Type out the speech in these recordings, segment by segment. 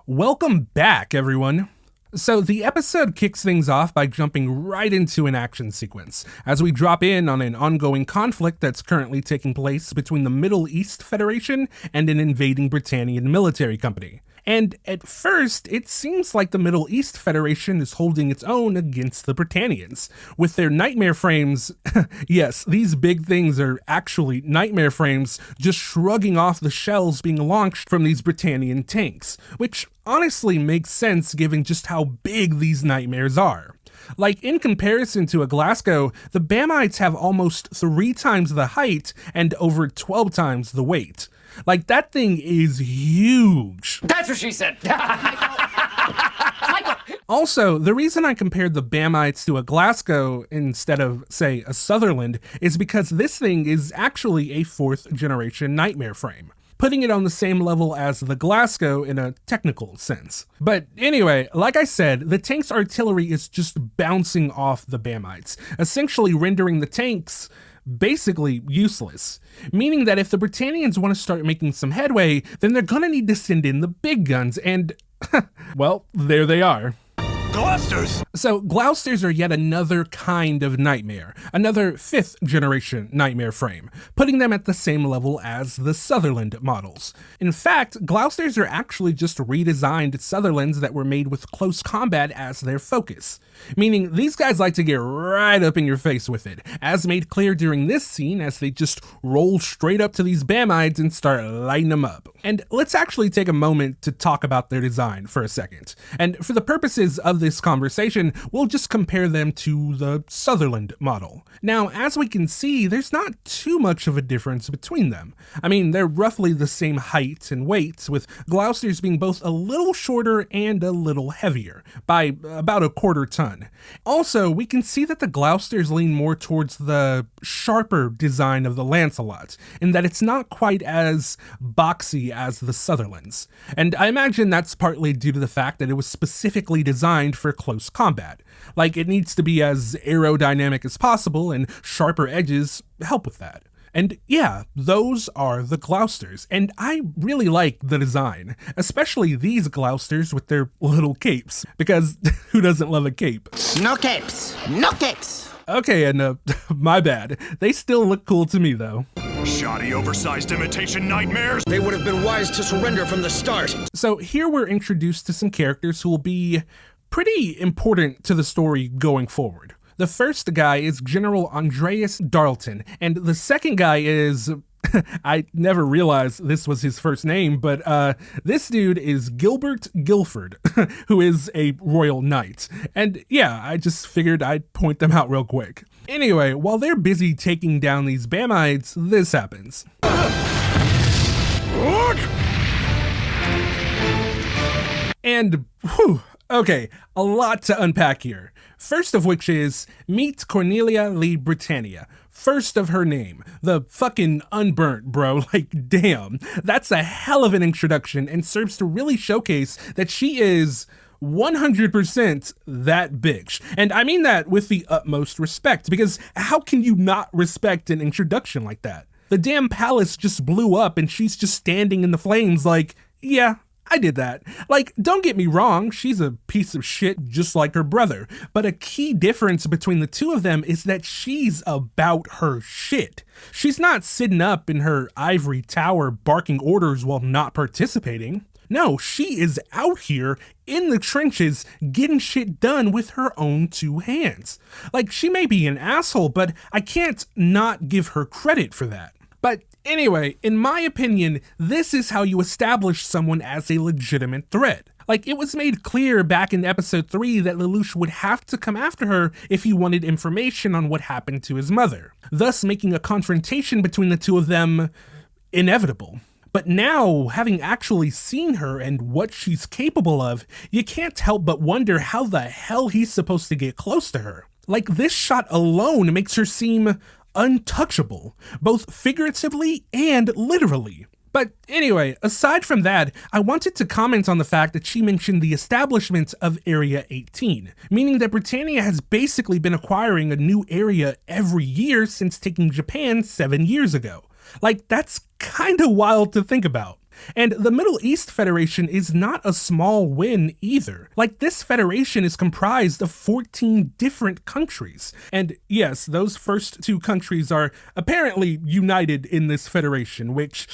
Welcome back, everyone. So the episode kicks things off by jumping right into an action sequence, as we drop in on an ongoing conflict that's currently taking place between the Middle East Federation and an invading Britannian military company. And at first, it seems like the Middle East Federation is holding its own against the Britannians. With their nightmare frames, yes, these big things are actually nightmare frames, just shrugging off the shells being launched from these Britannian tanks, which honestly makes sense given just how big these nightmares are. Like, in comparison to a Glasgow, the Bamides have almost 3 times the height and over 12 times the weight. Like, that thing is huge. That's what she said. Also, the reason I compared the Bamides to a Glasgow instead of, say, a Sutherland is because this thing is actually a 4th generation nightmare frame, putting it on the same level as the Glasgow in a technical sense. But anyway, like I said, the tank's artillery is just bouncing off the Bamides, essentially rendering the tanks basically useless, meaning that if the Britannians want to start making some headway, then they're gonna need to send in the big guns, and well, there they are. Gloucesters! So, Gloucesters are yet another kind of nightmare, another 5th generation nightmare frame, putting them at the same level as the Sutherland models. In fact, Gloucesters are actually just redesigned Sutherlands that were made with close combat as their focus, meaning these guys like to get right up in your face with it, as made clear during this scene as they just roll straight up to these Bamides and start lighting them up. And let's actually take a moment to talk about their design for a second, and for the purposes of this conversation, we'll just compare them to the Sutherland model. Now, as we can see, there's not too much of a difference between them. I mean, they're roughly the same height and weight, with Gloucesters being both a little shorter and a little heavier, by about a quarter ton. Also, we can see that the Gloucesters lean more towards the sharper design of the Lancelot, in that it's not quite as boxy as the Sutherlands. And I imagine that's partly due to the fact that it was specifically designed for close combat. Like, it needs to be as aerodynamic as possible, and sharper edges help with that. And yeah, those are the Gloucesters, and I really like the design, especially these Gloucesters with their little capes, because who doesn't love a cape? No capes. No capes. Okay, and my bad. They still look cool to me, though. Shoddy, oversized imitation nightmares! They would have been wise to surrender from the start. So here we're introduced to some characters who will be pretty important to the story going forward. The first guy is General Andreas Darlton, and the second guy is... I never realized this was his first name, but this dude is Gilbert Guilford, who is a royal knight. And yeah, I just figured I'd point them out real quick. Anyway, while they're busy taking down these Bamides, this happens. And, whew, okay, a lot to unpack here. First of which is, meet Cornelia Li Britannia. First of her name. The fucking unburnt, bro. Like, damn. That's a hell of an introduction and serves to really showcase that she is 100% that bitch. And I mean that with the utmost respect, because how can you not respect an introduction like that? The damn palace just blew up and she's just standing in the flames like, yeah, I did that. Like, don't get me wrong, she's a piece of shit just like her brother, but a key difference between the two of them is that she's about her shit. She's not sitting up in her ivory tower barking orders while not participating. No, she is out here in the trenches getting shit done with her own 2 hands. Like, she may be an asshole, but I can't not give her credit for that. But anyway, in my opinion, this is how you establish someone as a legitimate threat. Like, it was made clear back in episode 3 that Lelouch would have to come after her if he wanted information on what happened to his mother, thus making a confrontation between the two of them inevitable. But now, having actually seen her and what she's capable of, you can't help but wonder how the hell he's supposed to get close to her. Like, this shot alone makes her seem untouchable, both figuratively and literally. But anyway, aside from that, I wanted to comment on the fact that she mentioned the establishment of Area 18, meaning that Britannia has basically been acquiring a new area every year since taking Japan 7 years ago. Like, that's kinda wild to think about. And the Middle East Federation is not a small win either. Like, this federation is comprised of 14 different countries. And yes, those first 2 countries are apparently united in this federation, which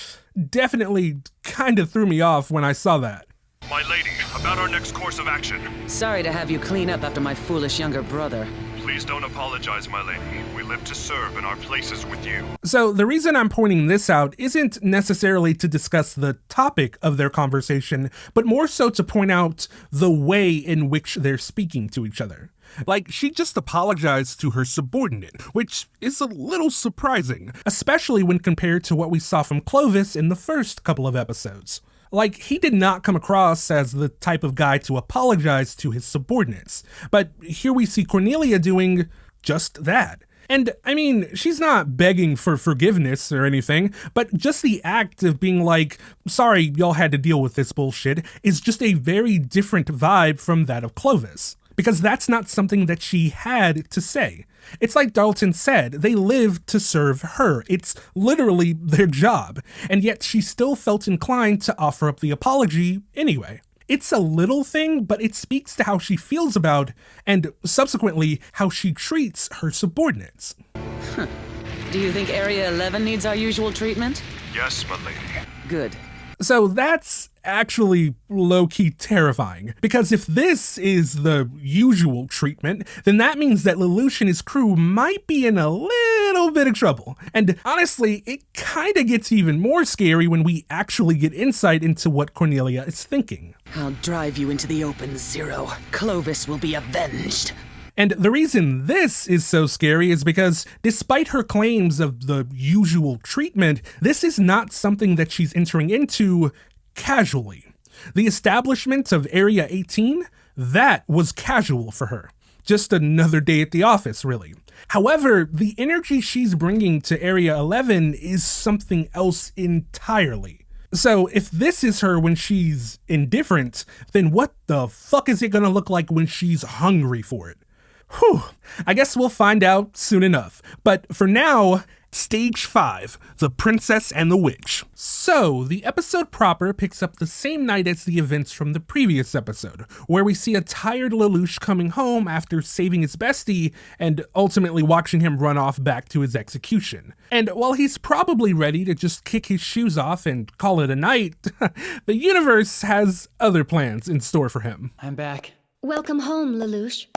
definitely kind of threw me off when I saw that. My lady, about our next course of action. Sorry to have you clean up after my foolish younger brother. Please don't apologize, my lady. We live to serve and our place is with you. So the reason I'm pointing this out isn't necessarily to discuss the topic of their conversation, but more so to point out the way in which they're speaking to each other. Like, she just apologized to her subordinate, which is a little surprising, especially when compared to what we saw from Clovis in the first couple of episodes. Like, he did not come across as the type of guy to apologize to his subordinates. But here we see Cornelia doing just that. And, I mean, she's not begging for forgiveness or anything, but just the act of being like, sorry, y'all had to deal with this bullshit, is just a very different vibe from that of Clovis. Because that's not something that she had to say. It's like Dalton said, they live to serve her. It's literally their job. And yet she still felt inclined to offer up the apology anyway. It's a little thing, but it speaks to how she feels about, and subsequently, how she treats her subordinates. Do you think Area 11 needs our usual treatment? Yes, my lady. Good. So that's actually low-key terrifying, because if this is the usual treatment, then that means that Lelouch and his crew might be in a little bit of trouble. And honestly, it kinda gets even more scary when we actually get insight into what Cornelia is thinking. I'll drive you into the open, Zero. Clovis will be avenged. And the reason this is so scary is because despite her claims of the usual treatment, this is not something that she's entering into casually. The establishment of Area 18, that was casual for her. Just another day at the office, really. However, the energy she's bringing to Area 11 is something else entirely. So if this is her when she's indifferent, then what the fuck is it gonna look like when she's hungry for it? Whew, I guess we'll find out soon enough. But for now, Stage 5, The Princess and the Witch. So, the episode proper picks up the same night as the events from the previous episode, where we see a tired Lelouch coming home after saving his bestie and ultimately watching him run off back to his execution. And while he's probably ready to just kick his shoes off and call it a night, the universe has other plans in store for him. I'm back. Welcome home, Lelouch.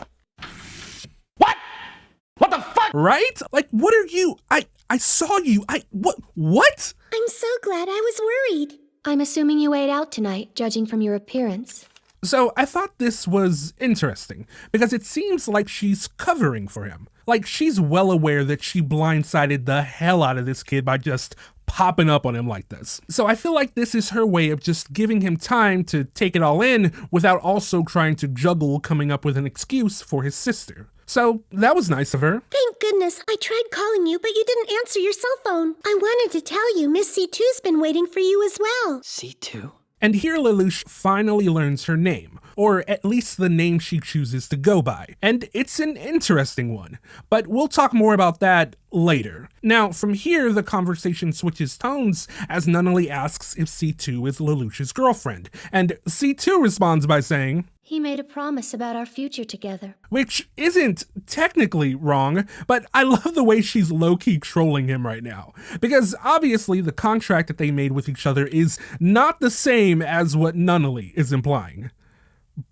What the fuck? Right? Like, what are you? I saw you. What? I'm so glad I was worried. I'm assuming you ate out tonight, judging from your appearance. So I thought this was interesting, because it seems like she's covering for him. Like, she's well aware that she blindsided the hell out of this kid by just popping up on him like this. So I feel like this is her way of just giving him time to take it all in without also trying to juggle coming up with an excuse for his sister. So that was nice of her. Thank goodness. I tried calling you, but you didn't answer your cell phone. I wanted to tell you Miss C2's been waiting for you as well. C2? And here Lelouch finally learns her name, or at least the name she chooses to go by. And it's an interesting one, but we'll talk more about that later. Now, from here, the conversation switches tones as Nunnally asks if C2 is Lelouch's girlfriend, and C2 responds by saying, He made a promise about our future together. which isn't technically wrong, but I love the way she's low-key trolling him right now. Because obviously the contract that they made with each other is not the same as what Nunnally is implying.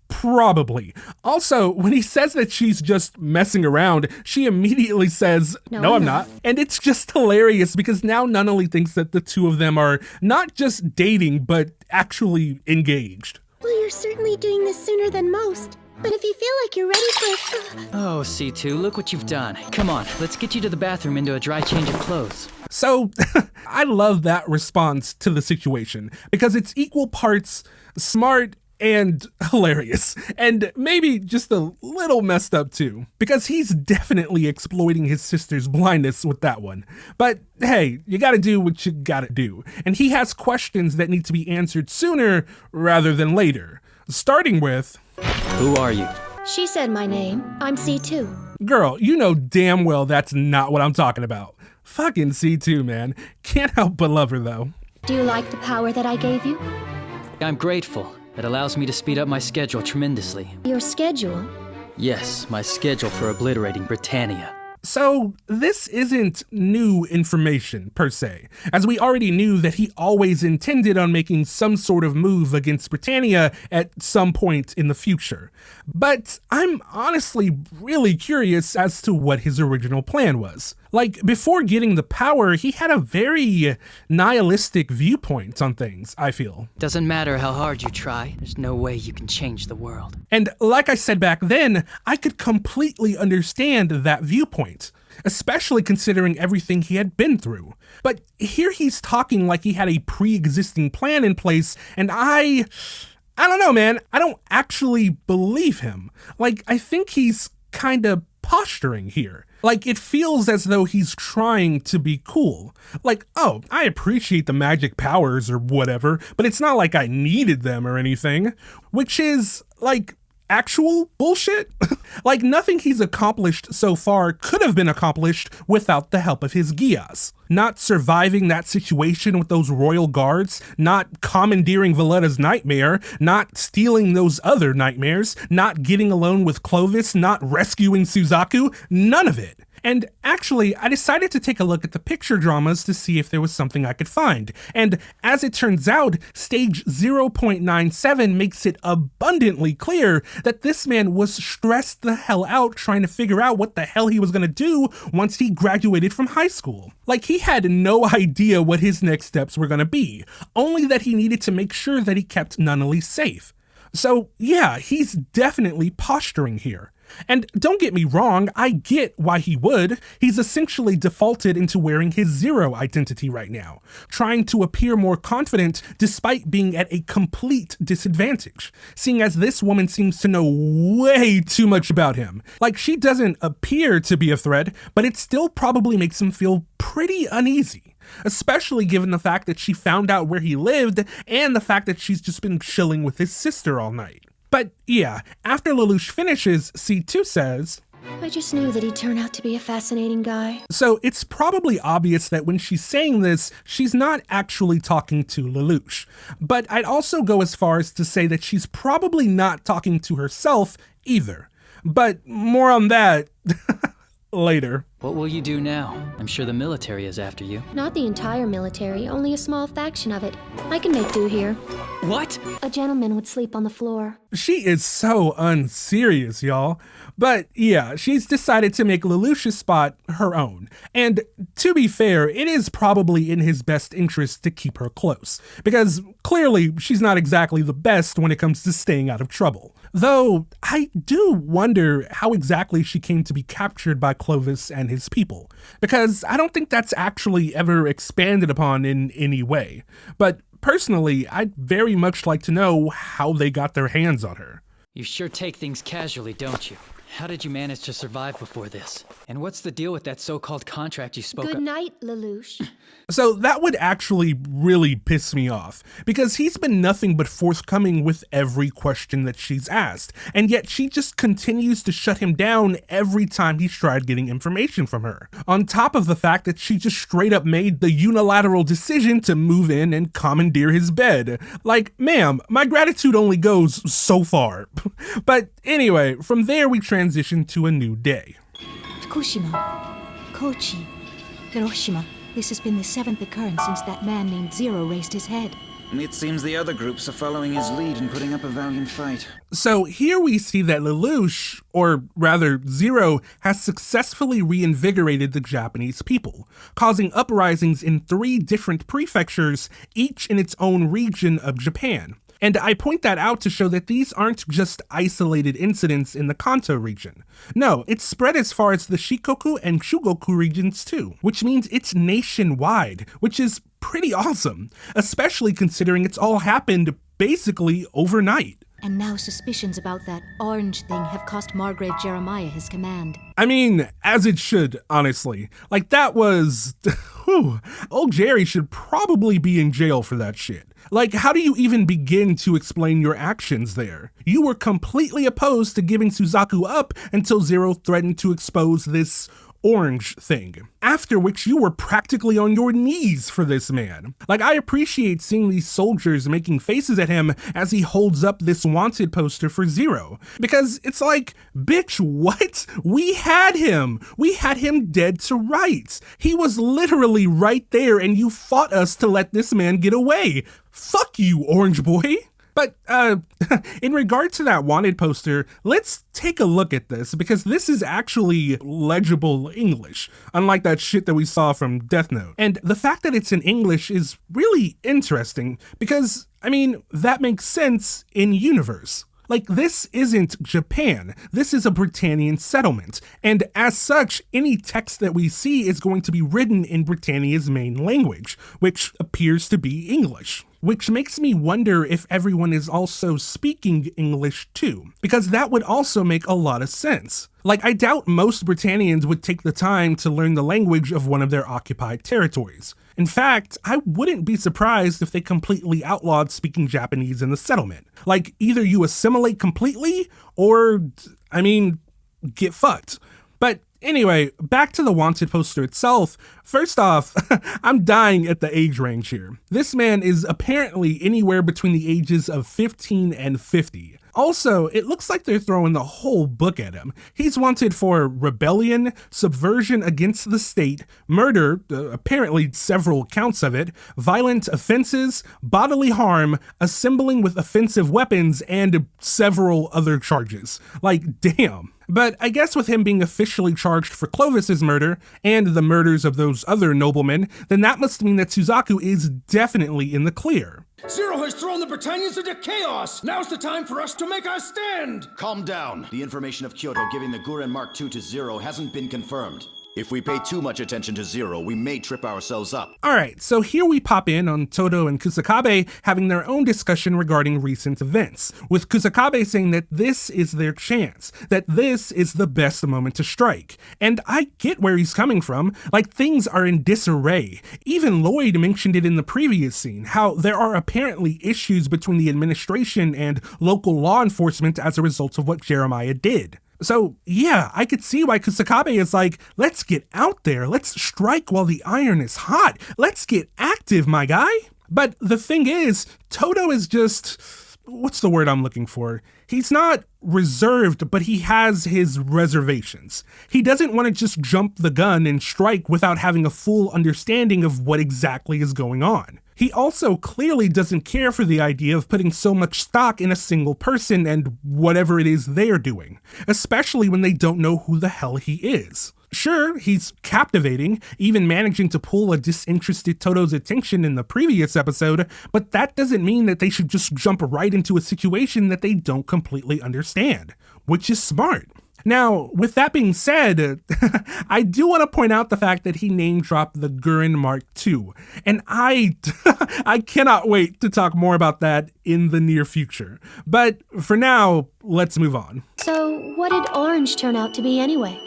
Probably. Also, when he says that she's just messing around, she immediately says, no, I'm not. And it's just hilarious because now Nunnally thinks that the two of them are not just dating, but actually engaged. Well, you're certainly doing this sooner than most. But if you feel like you're ready for... Oh, C2, look what you've done. Come on, let's get you to the bathroom into a dry change of clothes. So, I love that response to the situation because it's equal parts smart and hilarious, and maybe just a little messed up too, because he's definitely exploiting his sister's blindness with that one. But hey, you gotta do what you gotta do, and he has questions that need to be answered sooner rather than later, starting with, Who are you? She said my name. I'm C2. girl, you know damn well that's not what I'm talking about. Fucking C2, man. Can't help but love her though. Do you like the power that I gave you? I'm grateful. It allows me to speed up my schedule tremendously. Your schedule? Yes, my schedule for obliterating Britannia. So this isn't new information, per se, as we already knew that he always intended on making some sort of move against Britannia at some point in the future. But I'm honestly really curious as to what his original plan was. Like, before getting the power, he had a very nihilistic viewpoint on things, I feel. Doesn't matter how hard you try, there's no way you can change the world. And like I said back then, I could completely understand that viewpoint, especially considering everything he had been through. But here he's talking like he had a pre-existing plan in place, and I don't know, man. I don't actually believe him. Like, I think he's kinda posturing here. Like, it feels as though he's trying to be cool. Like, oh, I appreciate the magic powers or whatever, but it's not like I needed them or anything. Which is, like, actual bullshit. Like, nothing he's accomplished so far could have been accomplished without the help of his geass. Not surviving that situation with those royal guards, not commandeering Valletta's nightmare, not stealing those other nightmares, not getting alone with Clovis, not rescuing Suzaku, none of it. And actually, I decided to take a look at the picture dramas to see if there was something I could find. And as it turns out, stage 0.97 makes it abundantly clear that this man was stressed the hell out trying to figure out what the hell he was gonna do once he graduated from high school. Like, he had no idea what his next steps were gonna be, only that he needed to make sure that he kept Nunnally safe. So yeah, he's definitely posturing here. And don't get me wrong, I get why he would. He's essentially defaulted into wearing his Zero identity right now, trying to appear more confident despite being at a complete disadvantage, seeing as this woman seems to know way too much about him. Like, she doesn't appear to be a threat, but it still probably makes him feel pretty uneasy. Especially given the fact that she found out where he lived and the fact that she's just been chilling with his sister all night. But yeah, after Lelouch finishes, C2 says, I just knew that he'd turn out to be a fascinating guy. So it's probably obvious that when she's saying this, she's not actually talking to Lelouch. But I'd also go as far as to say that she's probably not talking to herself either. But more on that later. What will you do now? I'm sure the military is after you. Not the entire military, only a small faction of it. I can make do here. What? A gentleman would sleep on the floor. She is so unserious, y'all. But yeah, she's decided to make Lelouch's spot her own. And to be fair, it is probably in his best interest to keep her close, because clearly she's not exactly the best when it comes to staying out of trouble. Though, I do wonder how exactly she came to be captured by Clovis and his people, because I don't think that's actually ever expanded upon in any way. But personally, I'd very much like to know how they got their hands on her. You sure take things casually, don't you? How did you manage to survive before this? And what's the deal with that so-called contract you spoke of? Good night, Lelouch. So that would actually really piss me off, because he's been nothing but forthcoming with every question that she's asked, and yet she just continues to shut him down every time he's tried getting information from her. On top of the fact that she just straight up made the unilateral decision to move in and commandeer his bed. Like, ma'am, my gratitude only goes so far. But anyway, from there we transition to a new day. Fukushima, Kochi, Hiroshima. This has been the 7th occurrence since that man named Zero raised his head. It seems the other groups are following his lead and putting up a valiant fight. So here we see that Lelouch, or rather Zero, has successfully reinvigorated the Japanese people, causing uprisings in 3 different prefectures, each in its own region of Japan. And I point that out to show that these aren't just isolated incidents in the Kanto region. No, it's spread as far as the Shikoku and Shugoku regions too, which means it's nationwide, which is pretty awesome, especially considering it's all happened basically overnight. And now suspicions about that orange thing have cost Margrave Jeremiah his command. I mean, as it should, honestly. Like, that was... whew, old Jerry should probably be in jail for that shit. Like, how do you even begin to explain your actions there? You were completely opposed to giving Suzaku up until Zero threatened to expose this orange thing, after which you were practically on your knees for this man. Like, I appreciate seeing these soldiers making faces at him as he holds up this wanted poster for Zero, because it's like, bitch, what? We had him dead to rights. He was literally right there and you fought us to let this man get away. Fuck you, Orange Boy. But in regard to that wanted poster, let's take a look at this, because this is actually legible English, unlike that shit that we saw from Death Note. And the fact that it's in English is really interesting, because, I mean, that makes sense in universe. Like, this isn't Japan. This is a Britannian settlement. And as such, any text that we see is going to be written in Britannia's main language, which appears to be English. Which makes me wonder if everyone is also speaking English too, because that would also make a lot of sense. Like, I doubt most Britannians would take the time to learn the language of one of their occupied territories. In fact, I wouldn't be surprised if they completely outlawed speaking Japanese in the settlement. Like, either you assimilate completely, or, I mean, get fucked. But anyway, back to the wanted poster itself. First off, I'm dying at the age range here. This man is apparently anywhere between the ages of 15 and 50. Also, it looks like they're throwing the whole book at him. He's wanted for rebellion, subversion against the state, murder, apparently several counts of it, violent offenses, bodily harm, assembling with offensive weapons, and several other charges. Like, damn. But I guess with him being officially charged for Clovis's murder and the murders of those other noblemen, then that must mean that Suzaku is definitely in the clear. Zero has thrown the Britannians into chaos! Now's the time for us to make our stand! Calm down. The information of Kyoto giving the Guren Mark II to Zero hasn't been confirmed. If we pay too much attention to Zero, we may trip ourselves up. Alright, so here we pop in on Todo and Kusakabe having their own discussion regarding recent events, with Kusakabe saying that this is their chance, that this is the best moment to strike. And I get where he's coming from, like, things are in disarray. Even Lloyd mentioned it in the previous scene, how there are apparently issues between the administration and local law enforcement as a result of what Jeremiah did. So, yeah, I could see why Kusakabe is like, let's get out there, let's strike while the iron is hot, let's get active, my guy. But the thing is, Todo is just, what's the word I'm looking for? He's not reserved, but he has his reservations. He doesn't want to just jump the gun and strike without having a full understanding of what exactly is going on. He also clearly doesn't care for the idea of putting so much stock in a single person and whatever it is they're doing, especially when they don't know who the hell he is. Sure, he's captivating, even managing to pull a disinterested Todo's attention in the previous episode, but that doesn't mean that they should just jump right into a situation that they don't completely understand, which is smart. Now, with that being said, I do want to point out the fact that he name-dropped the Guren Mark II, and I cannot wait to talk more about that in the near future. But for now, let's move on. So, what did Orange turn out to be anyway?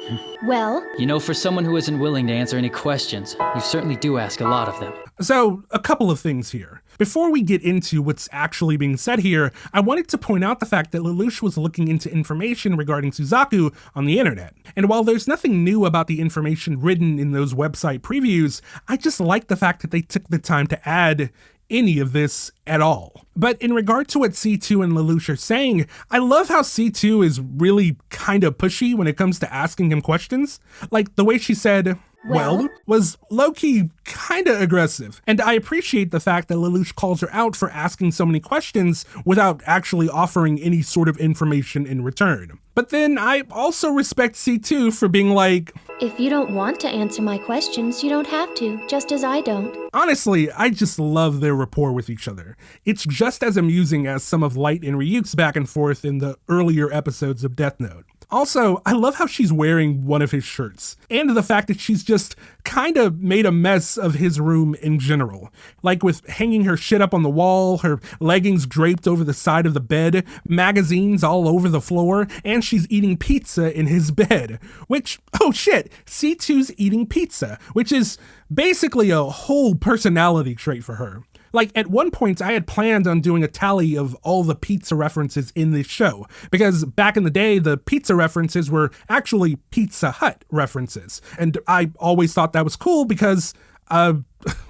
Well, You know, for someone who isn't willing to answer any questions, you certainly do ask a lot of them. So, a couple of things here. Before we get into what's actually being said here, I wanted to point out the fact that Lelouch was looking into information regarding Suzaku on the internet. And while there's nothing new about the information written in those website previews, I just like the fact that they took the time to add any of this at all. But in regard to what C2 and Lelouch are saying, I love how C2 is really kind of pushy when it comes to asking him questions. Like, the way she said, well, was low-key kind of aggressive. And I appreciate the fact that Lelouch calls her out for asking so many questions without actually offering any sort of information in return. But then I also respect C2 for being like, if you don't want to answer my questions, you don't have to, just as I don't. Honestly, I just love their rapport with each other. It's just as amusing as some of Light and Ryuk's back and forth in the earlier episodes of Death Note. Also, I love how she's wearing one of his shirts, and the fact that she's just kind of made a mess of his room in general. Like with hanging her shit up on the wall, her leggings draped over the side of the bed, magazines all over the floor, and she's eating pizza in his bed. Which, oh shit, C2's eating pizza, which is basically a whole personality trait for her. Like, at one point, I had planned on doing a tally of all the pizza references in this show, because back in the day, the pizza references were actually Pizza Hut references, and I always thought that was cool because,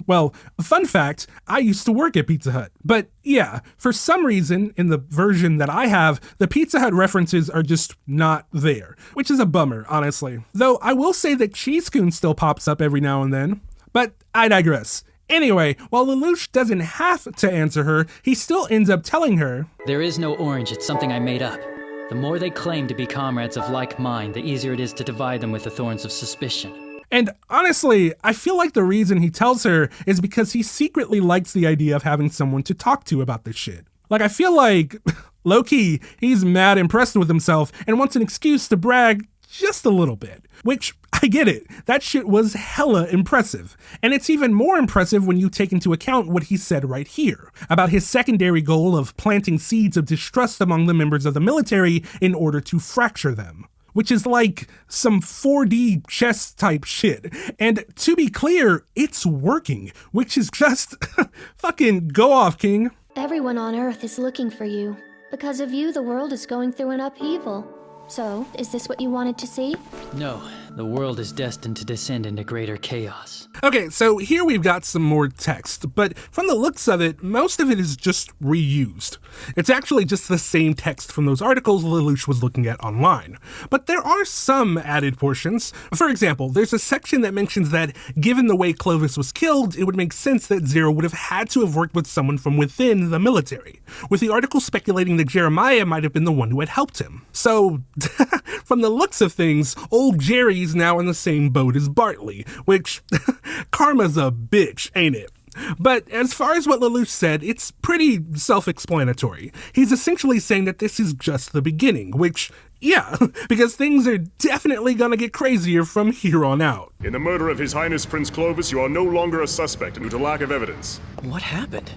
well, fun fact, I used to work at Pizza Hut. But yeah, for some reason, in the version that I have, the Pizza Hut references are just not there, which is a bummer, honestly. Though I will say that Cheesecoon still pops up every now and then, but I digress. Anyway, while Lelouch doesn't have to answer her, he still ends up telling her, There is no orange, it's something I made up. The more they claim to be comrades of like mind, the easier it is to divide them with the thorns of suspicion. and honestly, I feel like the reason he tells her is because he secretly likes the idea of having someone to talk to about this shit. Like, I feel like, low-key, he's mad impressed with himself and wants an excuse to brag just a little bit. Which, I get it, that shit was hella impressive. And it's even more impressive when you take into account what he said right here, about his secondary goal of planting seeds of distrust among the members of the military in order to fracture them. Which is like some 4D chess type shit. And to be clear, it's working, which is just fucking go off, King. Everyone on Earth is looking for you. Because of you, the world is going through an upheaval. So, is this what you wanted to see? No, the world is destined to descend into greater chaos. Okay, so here we've got some more text, but from the looks of it, most of it is just reused. It's actually just the same text from those articles Lelouch was looking at online. But there are some added portions. For example, there's a section that mentions that, given the way Clovis was killed, it would make sense that Zero would have had to have worked with someone from within the military, with the article speculating that Jeremiah might have been the one who had helped him. So, from the looks of things, old Jerry's now in the same boat as Bartley, which, karma's a bitch, ain't it? But as far as what Lelouch said, it's pretty self-explanatory. He's essentially saying that this is just the beginning, which, yeah, because things are definitely gonna get crazier from here on out. In the murder of His Highness Prince Clovis, you are no longer a suspect due to lack of evidence. What happened?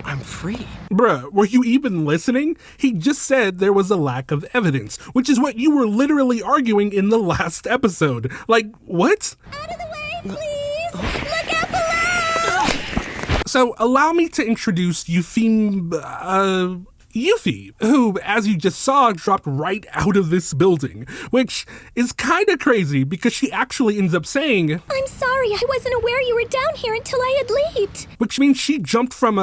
I'm free. Bruh, were you even listening? He just said there was a lack of evidence, which is what you were literally arguing in the last episode. Like, what? Out of the way, please! Look out below! So, allow me to introduce Yuffie, who, as you just saw, dropped right out of this building, which is kinda crazy because she actually ends up saying, I'm sorry, I wasn't aware you were down here until I had leaped. which means she jumped from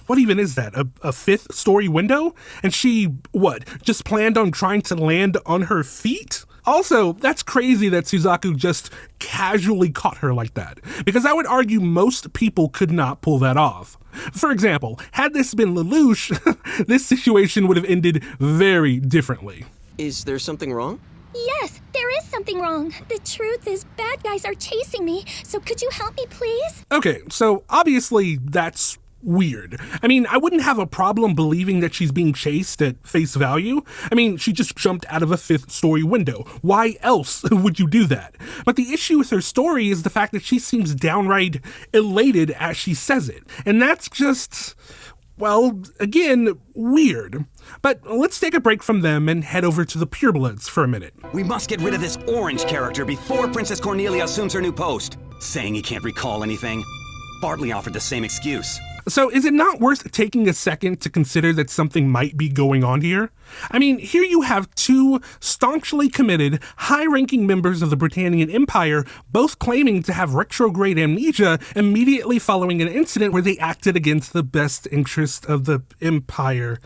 what even is that, a fifth story window? And she, just planned on trying to land on her feet? Also, that's crazy that Suzaku just casually caught her like that, because I would argue most people could not pull that off. For example, had this been Lelouch, this situation would have ended very differently. Is there something wrong? Yes, there is something wrong. The truth is, bad guys are chasing me, so could you help me, please? Okay, so obviously that's weird. I mean, I wouldn't have a problem believing that she's being chased at face value. I mean, she just jumped out of a fifth story window. Why else would you do that? But the issue with her story is the fact that she seems downright elated as she says it. And that's just, well, again, weird. But let's take a break from them and head over to the purebloods for a minute. We must get rid of this orange character before Princess Cornelia assumes her new post. Saying he can't recall anything. Bartley offered the same excuse. So is it not worth taking a second to consider that something might be going on here? I mean, here you have two staunchly committed, high-ranking members of the Britannian Empire both claiming to have retrograde amnesia immediately following an incident where they acted against the best interest of the Empire.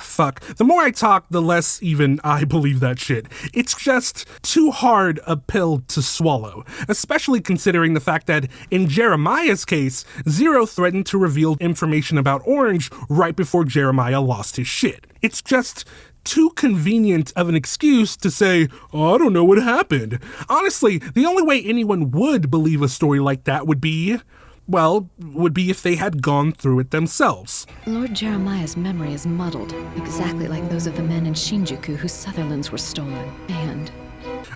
Fuck. The more I talk, the less even I believe that shit. It's just too hard a pill to swallow, especially considering the fact that in Jeremiah's case, Zero threatened to reveal information about Orange right before Jeremiah lost his shit. It's just too convenient of an excuse to say, oh, I don't know what happened. Honestly, the only way anyone would believe a story like that would be if they had gone through it themselves. Lord Jeremiah's memory is muddled, exactly like those of the men in Shinjuku whose Sutherlands were stolen. And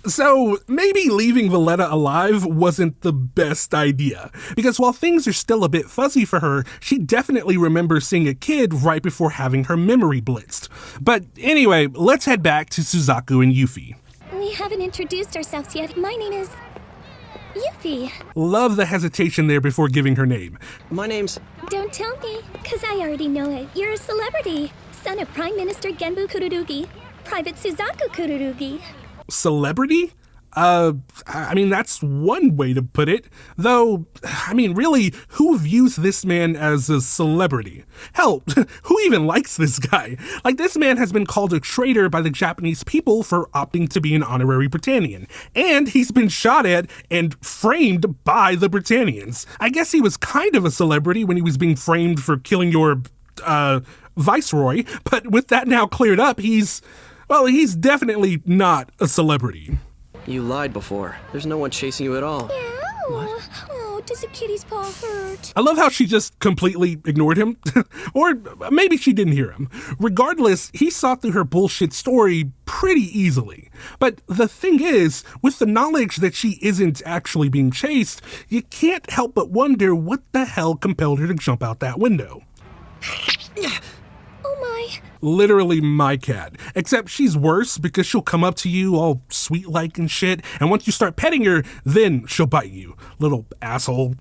so maybe leaving Valletta alive wasn't the best idea, because while things are still a bit fuzzy for her, she definitely remembers seeing a kid right before having her memory blitzed. But anyway, let's head back to Suzaku and Yuffie. We haven't introduced ourselves yet. My name is... Yuffie. Love the hesitation there before giving her name. My name's... Don't tell me, because I already know it. You're a celebrity. Son of Prime Minister Genbu Kururugi. Private Suzaku Kururugi. Celebrity? I mean, that's one way to put it. Though, I mean, really, who views this man as a celebrity? Hell, who even likes this guy? Like, this man has been called a traitor by the Japanese people for opting to be an honorary Britannian. And he's been shot at and framed by the Britannians. I guess he was kind of a celebrity when he was being framed for killing your, viceroy. But with that now cleared up, he's definitely not a celebrity. You lied before. There's no one chasing you at all. What? Oh, does the kitty's paw hurt? I love how she just completely ignored him. Or maybe she didn't hear him. Regardless, he saw through her bullshit story pretty easily. But the thing is, with the knowledge that she isn't actually being chased, you can't help but wonder what the hell compelled her to jump out that window. Oh my. Literally my cat. Except she's worse because she'll come up to you all sweet-like and shit, and once you start petting her, then she'll bite you. Little asshole.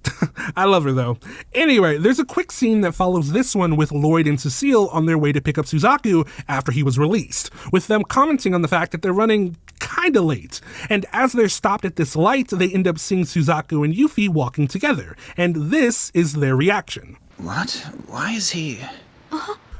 I love her though. Anyway, there's a quick scene that follows this one with Lloyd and Cecile on their way to pick up Suzaku after he was released, with them commenting on the fact that they're running kinda late. And as they're stopped at this light, they end up seeing Suzaku and Yuffie walking together, and this is their reaction. What? Why is he...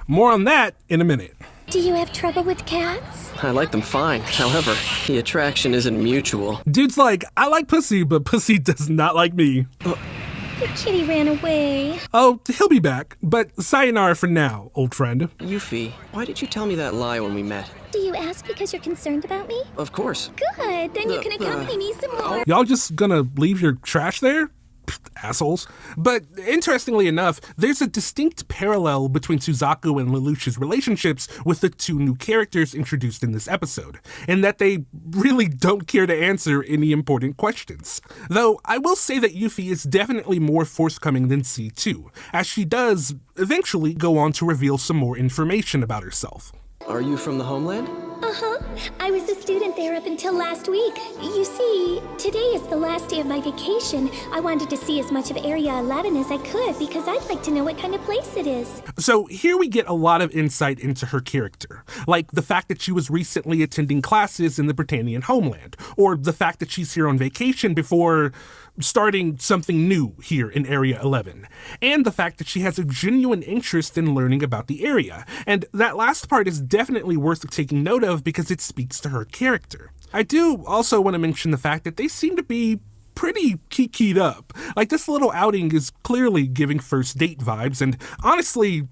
More on that in a minute. Do you have trouble with cats? I like them fine. However, the attraction isn't mutual. Dude's like, I like pussy, but pussy does not like me. The kitty ran away. Oh, he'll be back, but sayonara for now, old friend. Yuffie, why did you tell me that lie when we met? Do you ask because you're concerned about me? Of course. Good, then you can accompany me some more. Y'all just gonna leave your trash there? Assholes. But interestingly enough, there's a distinct parallel between Suzaku and Lelouch's relationships with the two new characters introduced in this episode, in that they really don't care to answer any important questions. Though I will say that Yuffie is definitely more forthcoming than C2, as she does eventually go on to reveal some more information about herself. Are you from the homeland? Uh-huh. I was a student there up until last week. You see, today is the last day of my vacation. I wanted to see as much of Area 11 as I could because I'd like to know what kind of place it is. So here we get a lot of insight into her character, like the fact that she was recently attending classes in the Britannian homeland, or the fact that she's here on vacation before starting something new here in Area 11, and the fact that she has a genuine interest in learning about the area. And that last part is definitely worth taking note of because it speaks to her character. I do also want to mention the fact that they seem to be pretty kikied up. Like, this little outing is clearly giving first date vibes, and honestly,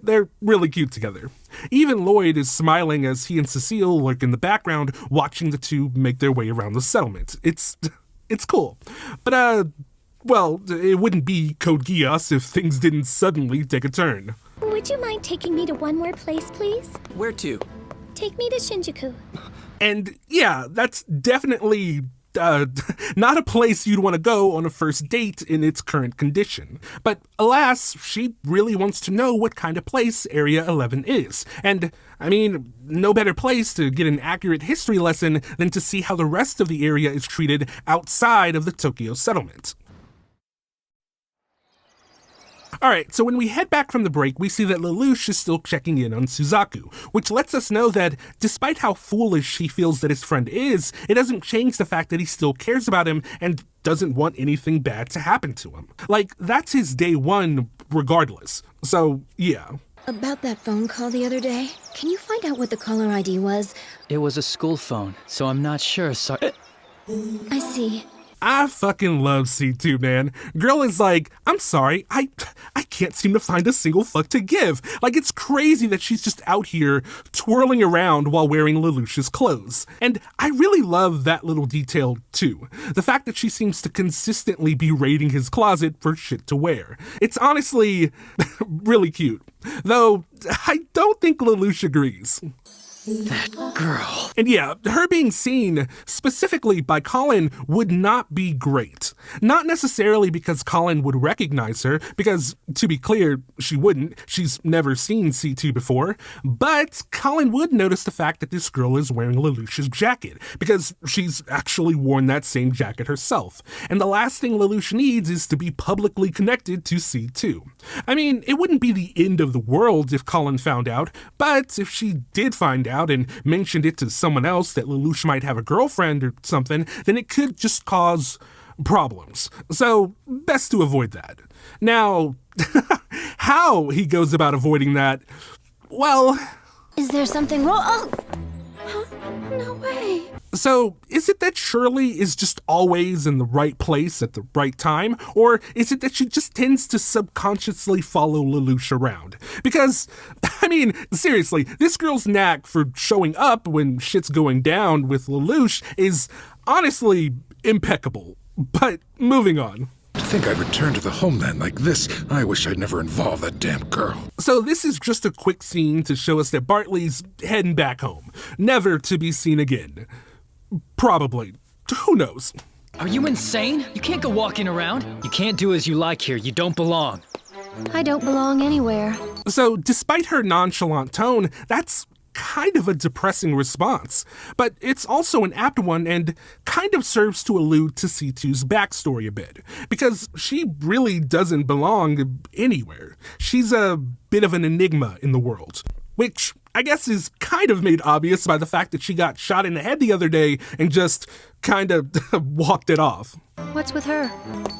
they're really cute together. Even Lloyd is smiling as he and Cecile lurk in the background, watching the two make their way around the settlement. It's cool. But, well, it wouldn't be Code Geass if things didn't suddenly take a turn. Would you mind taking me to one more place, please? Where to? Take me to Shinjuku. And yeah, that's definitely not a place you'd want to go on a first date in its current condition. But alas, she really wants to know what kind of place Area 11 is. And, I mean, no better place to get an accurate history lesson than to see how the rest of the area is treated outside of the Tokyo settlement. Alright, so when we head back from the break, we see that Lelouch is still checking in on Suzaku, which lets us know that despite how foolish he feels that his friend is, it doesn't change the fact that he still cares about him and doesn't want anything bad to happen to him. Like, that's his day one regardless. So, yeah. About that phone call the other day, can you find out what the caller ID was? It was a school phone, so I'm not sure, sorry. I see. I fucking love C2, man. Girl is like, I'm sorry, I can't seem to find a single fuck to give. Like, it's crazy that she's just out here twirling around while wearing Lelouch's clothes. And I really love that little detail, too. The fact that she seems to consistently be raiding his closet for shit to wear. It's honestly really cute. Though, I don't think Lelouch agrees. That girl. And yeah, her being seen, specifically by Colin, would not be great. Not necessarily because Colin would recognize her, because, to be clear, she wouldn't. She's never seen C2 before. But Colin would notice the fact that this girl is wearing Lelouch's jacket, because she's actually worn that same jacket herself. And the last thing Lelouch needs is to be publicly connected to C2. I mean, it wouldn't be the end of the world if Colin found out, but if she did find out and mentioned it to someone else that Lelouch might have a girlfriend or something, then it could just cause problems. So, best to avoid that. Now, how he goes about avoiding that, well... Is there something wrong? Oh! Huh? No way. So, is it that Shirley is just always in the right place at the right time? Or is it that she just tends to subconsciously follow Lelouch around? Because, I mean, seriously, this girl's knack for showing up when shit's going down with Lelouch is honestly impeccable. But moving on. To think I'd return to the homeland like this, I wish I'd never involved that damn girl. So this is just a quick scene to show us that Bartley's heading back home, never to be seen again. Probably. Who knows? Are you insane? You can't go walking around. You can't do as you like here. You don't belong. I don't belong anywhere. So, despite her nonchalant tone, that's kind of a depressing response. But it's also an apt one and kind of serves to allude to C2's backstory a bit. Because she really doesn't belong anywhere. She's a bit of an enigma in the world. Which I guess is kind of made obvious by the fact that she got shot in the head the other day and just kind of walked it off. What's with her?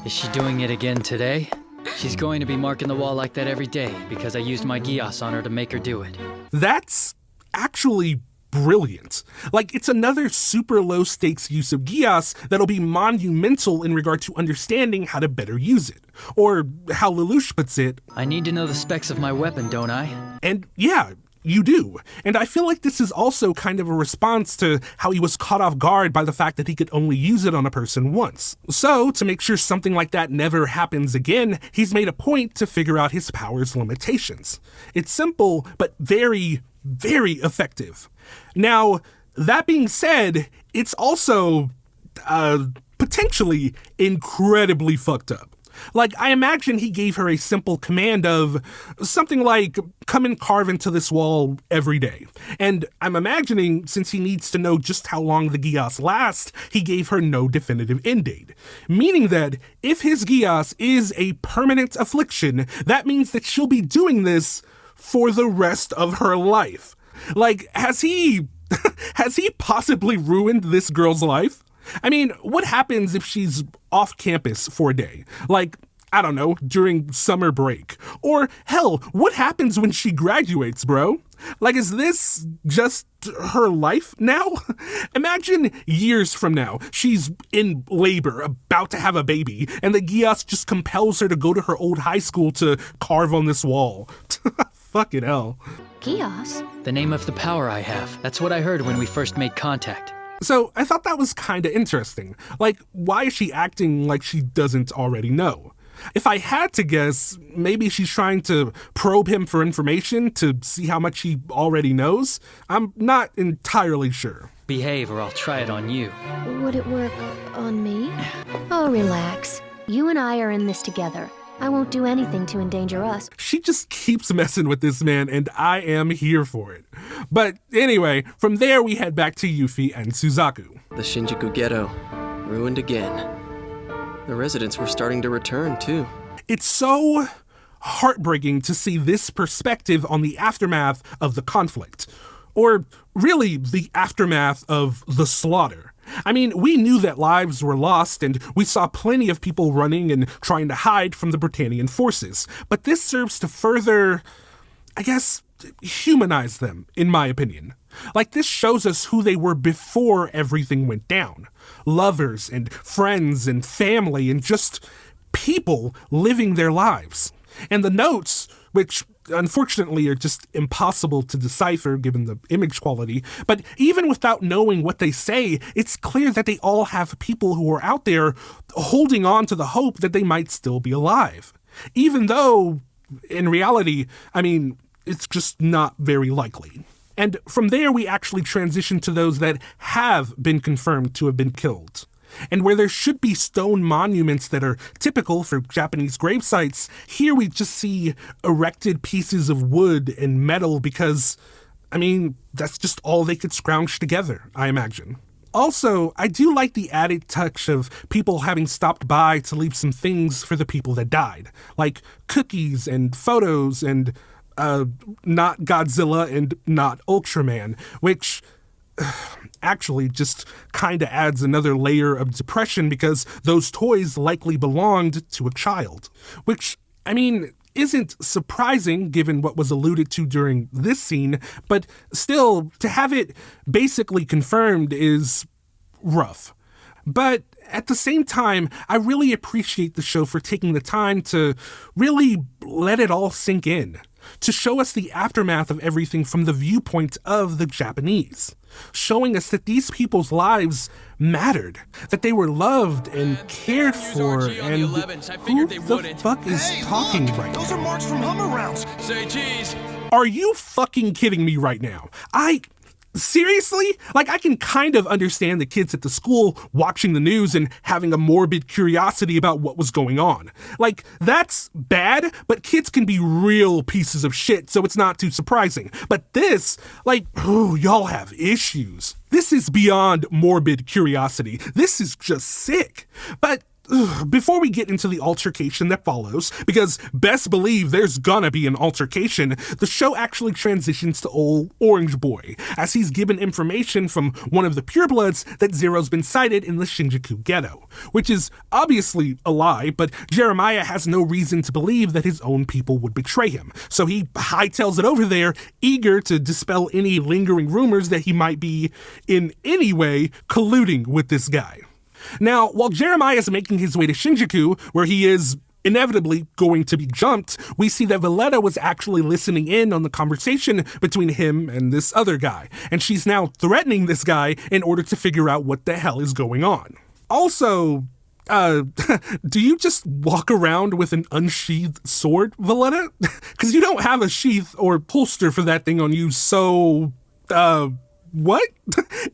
Is she doing it again today? She's going to be marking the wall like that every day because I used my geass on her to make her do it. That's actually brilliant. Like, it's another super low stakes use of geass that'll be monumental in regard to understanding how to better use it. Or how Lelouch puts it, I need to know the specs of my weapon, don't I? And yeah, you do. And I feel like this is also kind of a response to how he was caught off guard by the fact that he could only use it on a person once. So, to make sure something like that never happens again, he's made a point to figure out his power's limitations. It's simple, but very, very effective. Now, that being said, it's also, potentially incredibly fucked up. Like, I imagine he gave her a simple command of something like, come and carve into this wall every day. And I'm imagining, since he needs to know just how long the geass lasts, he gave her no definitive end date. Meaning that if his geass is a permanent affliction, that means that she'll be doing this for the rest of her life. Like, has he possibly ruined this girl's life? I mean, what happens if she's off campus for a day? Like, I don't know, during summer break. Or, hell, what happens when she graduates, bro? Like, is this just her life now? Imagine years from now, she's in labor, about to have a baby, and the geass just compels her to go to her old high school to carve on this wall. Fucking hell. Geass? The name of the power I have. That's what I heard when we first made contact. So I thought that was kinda interesting. Like, why is she acting like she doesn't already know? If I had to guess, maybe she's trying to probe him for information to see how much he already knows. I'm not entirely sure. Behave or I'll try it on you. Would it work on me? Oh, relax. You and I are in this together. I won't do anything to endanger us. She just keeps messing with this man, and I am here for it. But anyway, from there we head back to Yuffie and Suzaku. The Shinjuku ghetto, ruined again. The residents were starting to return, too. It's so heartbreaking to see this perspective on the aftermath of the conflict. Or really, the aftermath of the slaughter. I mean, we knew that lives were lost, and we saw plenty of people running and trying to hide from the Britannian forces. But this serves to further, I guess, humanize them, in my opinion. Like, this shows us who they were before everything went down. Lovers and friends and family and just people living their lives. And the notes, which unfortunately are just impossible to decipher given the image quality, but even without knowing what they say, it's clear that they all have people who are out there holding on to the hope that they might still be alive. Even though, in reality, I mean, it's just not very likely. And from there, we actually transition to those that have been confirmed to have been killed. And where there should be stone monuments that are typical for Japanese grave sites, here we just see erected pieces of wood and metal because, that's just all they could scrounge together, I imagine. Also, I do like the added touch of people having stopped by to leave some things for the people that died, like cookies and photos and not Godzilla and not Ultraman, which actually just kind of adds another layer of depression because those toys likely belonged to a child. Which, isn't surprising given what was alluded to during this scene, but still, to have it basically confirmed is rough. But at the same time, I really appreciate the show for taking the time to really let it all sink in, to show us the aftermath of everything from the viewpoint of the Japanese, showing us that these people's lives mattered, that they were loved and cared for, and who the fuck is talking right now? Those are marks from Hummer rounds. Say cheese. Are you fucking kidding me right now? Seriously? I can kind of understand the kids at the school watching the news and having a morbid curiosity about what was going on. That's bad, but kids can be real pieces of shit, so it's not too surprising. But this, y'all have issues. This is beyond morbid curiosity. This is just sick. But before we get into the altercation that follows, because best believe there's gonna be an altercation, the show actually transitions to old Orange Boy, as he's given information from one of the purebloods that Zero's been sighted in the Shinjuku ghetto, which is obviously a lie, but Jeremiah has no reason to believe that his own people would betray him, so he hightails it over there, eager to dispel any lingering rumors that he might be, in any way, colluding with this guy. Now, while Jeremiah is making his way to Shinjuku, where he is inevitably going to be jumped, we see that Valletta was actually listening in on the conversation between him and this other guy, and she's now threatening this guy in order to figure out what the hell is going on. Also, do you just walk around with an unsheathed sword, Valletta? Because you don't have a sheath or holster for that thing on you, so, what?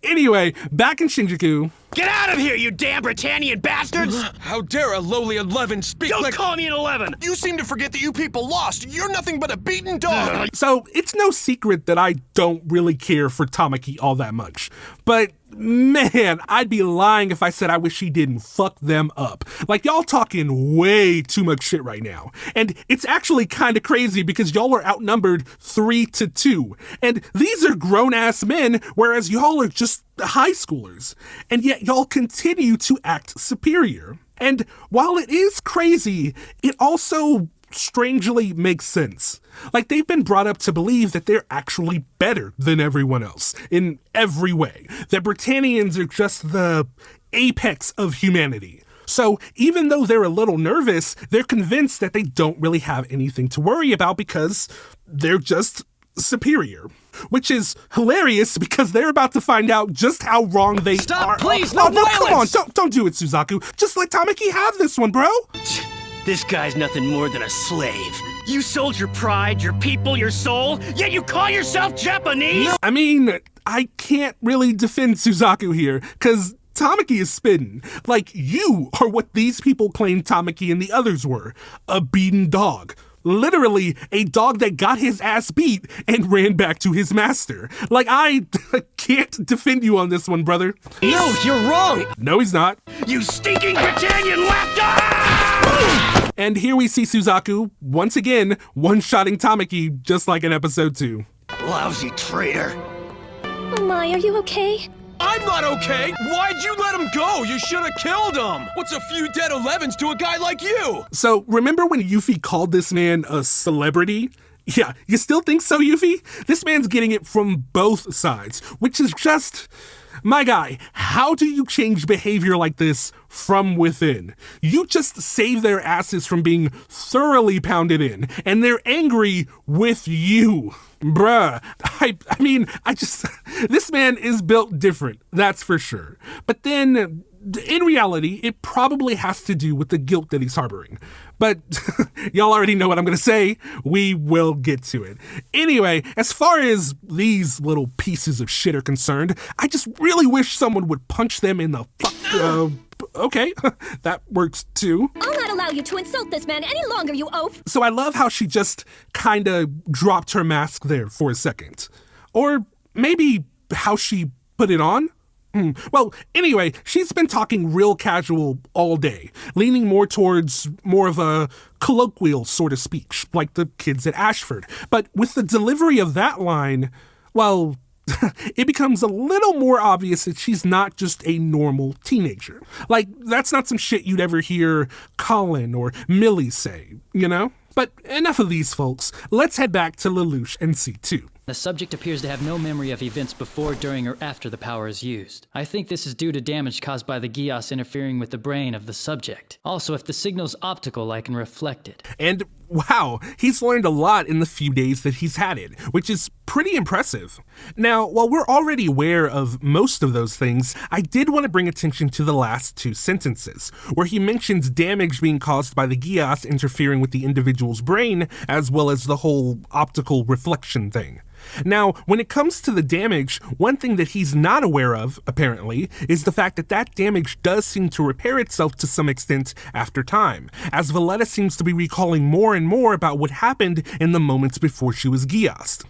Anyway, back in Shinjuku. Get out of here, you damn Britannian bastards! How dare a lowly 11 speak Don't call me an 11! You seem to forget that you people lost. You're nothing but a beaten dog! So, it's no secret that I don't really care for Tamaki all that much. But, man, I'd be lying if I said I wish he didn't fuck them up. Y'all talking way too much shit right now. And it's actually kind of crazy because y'all are outnumbered 3-2. And these are grown-ass men, whereas y'all are just high schoolers. And yet y'all continue to act superior. And while it is crazy, it also strangely makes sense. They've been brought up to believe that they're actually better than everyone else in every way. That Britannians are just the apex of humanity. So even though they're a little nervous, they're convinced that they don't really have anything to worry about because they're just superior. Which is hilarious because they're about to find out just how wrong they are. Stop, please, no violence! Come on, don't do it, Suzaku. Just let Tamaki have this one, bro. This guy's nothing more than a slave. You sold your pride, your people, your soul, yet you call yourself Japanese? I can't really defend Suzaku here, because Tamaki is spitting. You are what these people claim Tamaki and the others were. A beaten dog. Literally, a dog that got his ass beat and ran back to his master. I can't defend you on this one, brother. No, you're wrong! No, he's not. You stinking Britannian lapdog! And here we see Suzaku, once again, one-shotting Tamaki, just like in episode 2. Lousy traitor. Oh my, are you okay? I'm not okay! Why'd you let him go? You should have killed him! What's a few dead 11s to a guy like you? So, remember when Yuffie called this man a celebrity? Yeah, you still think so, Yuffie? This man's getting it from both sides, which is just... My guy, how do you change behavior like this from within? You just save their asses from being thoroughly pounded in, and they're angry with you. Bruh, I just, this man is built different, that's for sure. But then, in reality, it probably has to do with the guilt that he's harboring. But y'all already know what I'm going to say. We will get to it. Anyway, as far as these little pieces of shit are concerned, I just really wish someone would punch them in the fuck... Okay, that works too. I'll not allow you to insult this man any longer, you oaf! So I love how she just kinda dropped her mask there for a second. Or maybe how she put it on? Well, anyway, she's been talking real casual all day, leaning more towards more of a colloquial sort of speech, like the kids at Ashford. But with the delivery of that line, well, it becomes a little more obvious that she's not just a normal teenager. Like, that's not some shit you'd ever hear Colin or Millie say, you know? But enough of these folks. Let's head back to Lelouch and C2. The subject appears to have no memory of events before, during, or after the power is used. I think this is due to damage caused by the geass interfering with the brain of the subject. Also, if the signal's optical, I can reflect it. And wow, he's learned a lot in the few days that he's had it, which is pretty impressive. Now, while we're already aware of most of those things, I did want to bring attention to the last two sentences, where he mentions damage being caused by the geass interfering with the individual's brain, as well as the whole optical reflection thing. Now, when it comes to the damage, one thing that he's not aware of, apparently, is the fact that that damage does seem to repair itself to some extent after time, as Valletta seems to be recalling more and more about what happened in the moments before she was geassed.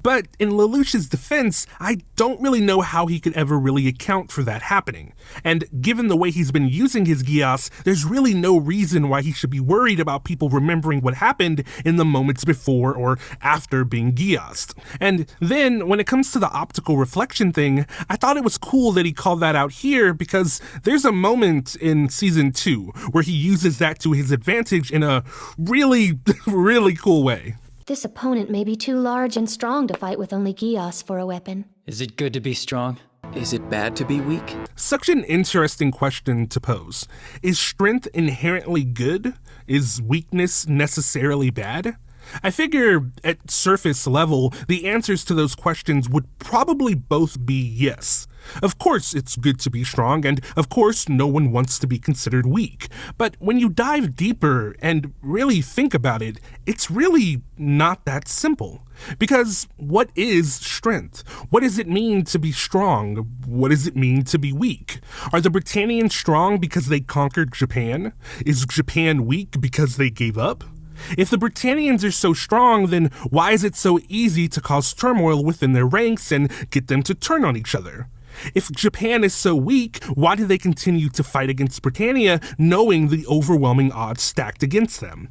But in Lelouch's defense, I don't really know how he could ever really account for that happening. And given the way he's been using his geass, there's really no reason why he should be worried about people remembering what happened in the moments before or after being geassed. And then, when it comes to the optical reflection thing, I thought it was cool that he called that out here because there's a moment in Season 2 where he uses that to his advantage in a really, really cool way. This opponent may be too large and strong to fight with only geass for a weapon. Is it good to be strong? Is it bad to be weak? Such an interesting question to pose. Is strength inherently good? Is weakness necessarily bad? I figure at surface level, the answers to those questions would probably both be yes. Of course it's good to be strong, and of course no one wants to be considered weak. But when you dive deeper and really think about it, it's really not that simple. Because what is strength? What does it mean to be strong? What does it mean to be weak? Are the Britannians strong because they conquered Japan? Is Japan weak because they gave up? If the Britannians are so strong, then why is it so easy to cause turmoil within their ranks and get them to turn on each other? If Japan is so weak, why do they continue to fight against Britannia knowing the overwhelming odds stacked against them?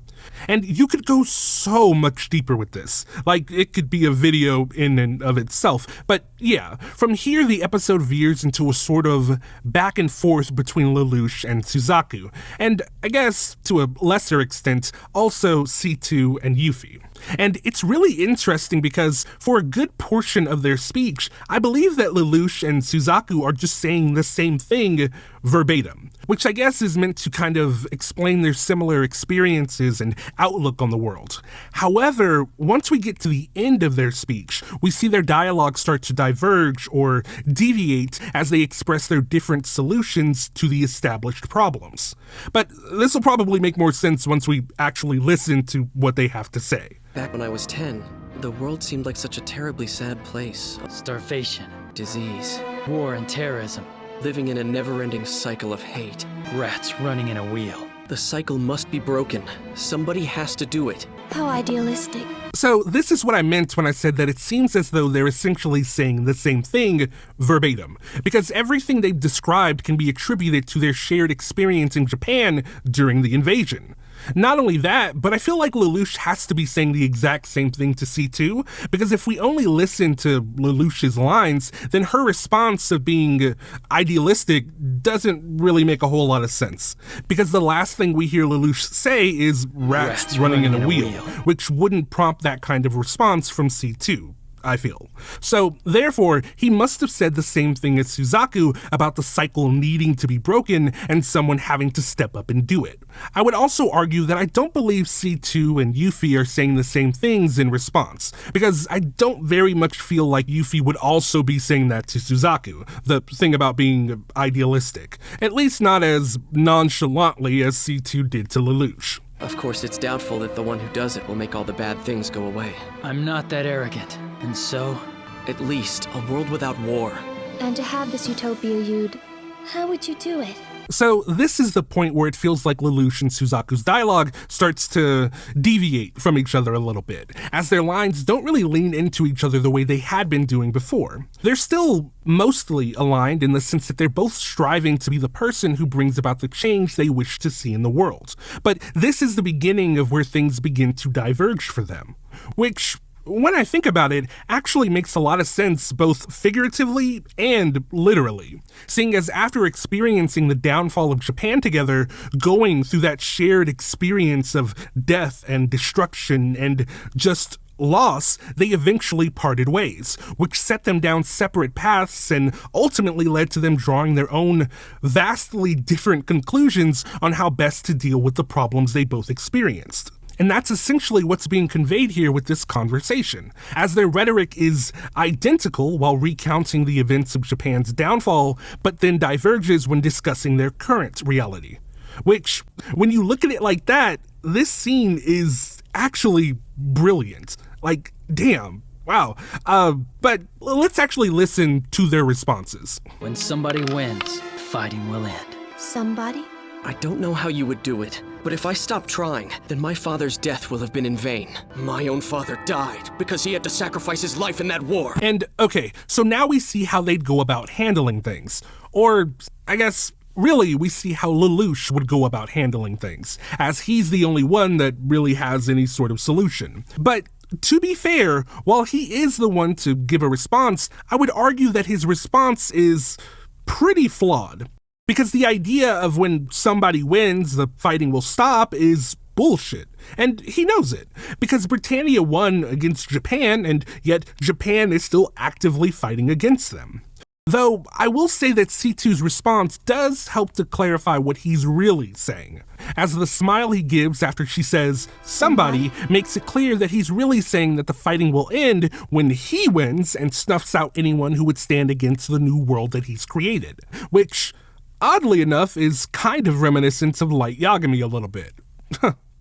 And you could go so much deeper with this. Like, it could be a video in and of itself. But yeah, from here the episode veers into a sort of back and forth between Lelouch and Suzaku. And I guess, to a lesser extent, also C2 and Yuffie. And it's really interesting because for a good portion of their speech, I believe that Lelouch and Suzaku are just saying the same thing verbatim, which I guess is meant to kind of explain their similar experiences and outlook on the world. However, once we get to the end of their speech, we see their dialogue start to diverge or deviate as they express their different solutions to the established problems. But this will probably make more sense once we actually listen to what they have to say. Back when I was 10, the world seemed like such a terribly sad place. Starvation, Disease, war and terrorism, living in a never-ending cycle of hate. Rats running in a wheel. The cycle must be broken. Somebody has to do it. How idealistic. So this is what I meant when I said that it seems as though they're essentially saying the same thing verbatim, because everything they've described can be attributed to their shared experience in Japan during the invasion. Not only that, but I feel like Lelouch has to be saying the exact same thing to C2, because if we only listen to Lelouch's lines, then her response of being idealistic doesn't really make a whole lot of sense. Because the last thing we hear Lelouch say is rats running in a wheel, which wouldn't prompt that kind of response from C2. I feel. So, therefore, he must have said the same thing as Suzaku about the cycle needing to be broken and someone having to step up and do it. I would also argue that I don't believe C2 and Yuffie are saying the same things in response, because I don't very much feel like Yuffie would also be saying that to Suzaku, the thing about being idealistic, at least not as nonchalantly as C2 did to Lelouch. Of course, it's doubtful that the one who does it will make all the bad things go away. I'm not that arrogant, and so... At least, a world without war. And to have this utopia, you'd... How would you do it? So this is the point where it feels like Lelouch and Suzaku's dialogue starts to deviate from each other a little bit, as their lines don't really lean into each other the way they had been doing before. They're still mostly aligned in the sense that they're both striving to be the person who brings about the change they wish to see in the world. But this is the beginning of where things begin to diverge for them, which, when I think about it, actually makes a lot of sense both figuratively and literally, seeing as after experiencing the downfall of Japan together, going through that shared experience of death and destruction and just loss, they eventually parted ways, which set them down separate paths and ultimately led to them drawing their own vastly different conclusions on how best to deal with the problems they both experienced. And that's essentially what's being conveyed here with this conversation, as their rhetoric is identical while recounting the events of Japan's downfall, but then diverges when discussing their current reality. Which, when you look at it like that, this scene is actually brilliant. Like, damn. Wow. But let's actually listen to their responses. When somebody wins, fighting will end. Somebody? I don't know how you would do it, but if I stop trying, then my father's death will have been in vain. My own father died because he had to sacrifice his life in that war. And, okay, so now we see how they'd go about handling things. Or, I guess, really, we see how Lelouch would go about handling things, as he's the only one that really has any sort of solution. But to be fair, while he is the one to give a response, I would argue that his response is pretty flawed. Because the idea of when somebody wins, the fighting will stop is bullshit. And he knows it. Because Britannia won against Japan, and yet Japan is still actively fighting against them. Though, I will say that C2's response does help to clarify what he's really saying, as the smile he gives after she says, somebody, makes it clear that he's really saying that the fighting will end when he wins and snuffs out anyone who would stand against the new world that he's created, which, oddly enough, is kind of reminiscent of Light Yagami a little bit.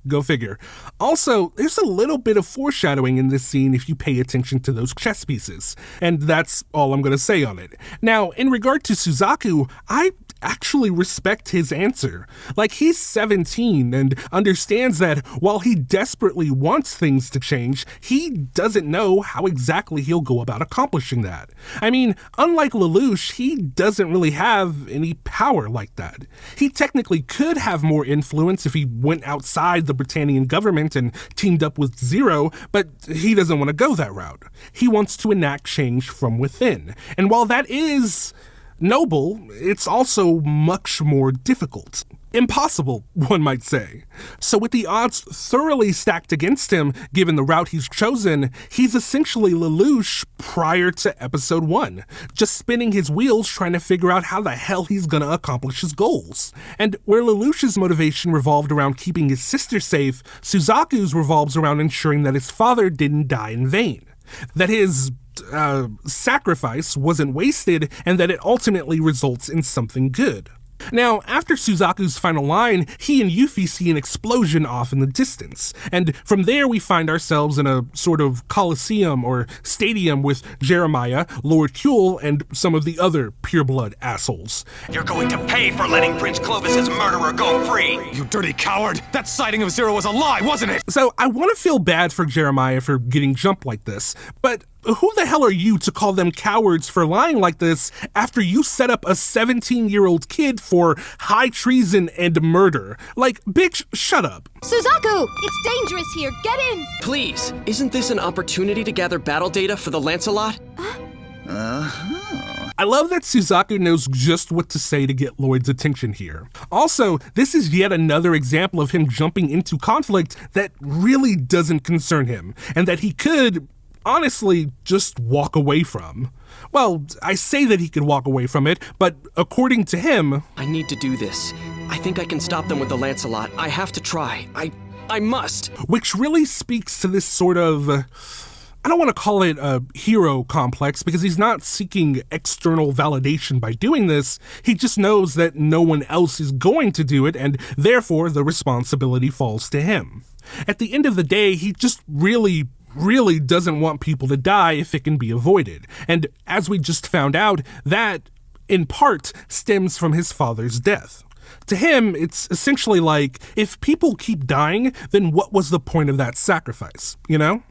Go figure. Also, there's a little bit of foreshadowing in this scene if you pay attention to those chess pieces. And that's all I'm going to say on it. Now, in regard to Suzaku, I actually respect his answer. Like, he's 17 and understands that while he desperately wants things to change, he doesn't know how exactly he'll go about accomplishing that. I mean, unlike Lelouch, he doesn't really have any power like that. He technically could have more influence if he went outside the Britannian government and teamed up with Zero, but he doesn't want to go that route. He wants to enact change from within. And while that is noble, it's also much more difficult. Impossible, one might say. So with the odds thoroughly stacked against him, given the route he's chosen, he's essentially Lelouch prior to episode 1, just spinning his wheels trying to figure out how the hell he's gonna accomplish his goals. And where Lelouch's motivation revolved around keeping his sister safe, Suzaku's revolves around ensuring that his father didn't die in vain. That his sacrifice wasn't wasted, and that it ultimately results in something good. Now, after Suzaku's final line, he and Yuffie see an explosion off in the distance, and from there we find ourselves in a sort of coliseum or stadium with Jeremiah, Lord Kuehl, and some of the other pureblood assholes. You're going to pay for letting Prince Clovis's murderer go free! You dirty coward! That sighting of Zero was a lie, wasn't it? So I want to feel bad for Jeremiah for getting jumped like this, but who the hell are you to call them cowards for lying like this after you set up a 17-year-old kid for high treason and murder? Like, bitch, shut up. Suzaku! It's dangerous here. Get in! Please, isn't this an opportunity to gather battle data for the Lancelot? I love that Suzaku knows just what to say to get Lloyd's attention here. Also, this is yet another example of him jumping into conflict that really doesn't concern him, and that he could honestly just walk away from. Well, I say that he could walk away from it, but according to him... I need to do this. I think I can stop them with the Lancelot. I have to try. I must. Which really speaks to this sort of... I don't want to call it a hero complex because he's not seeking external validation by doing this. He just knows that no one else is going to do it, and therefore the responsibility falls to him. At the end of the day, he just really doesn't want people to die if it can be avoided. And as we just found out, that, in part, stems from his father's death. To him, it's essentially like, if people keep dying, then what was the point of that sacrifice, you know?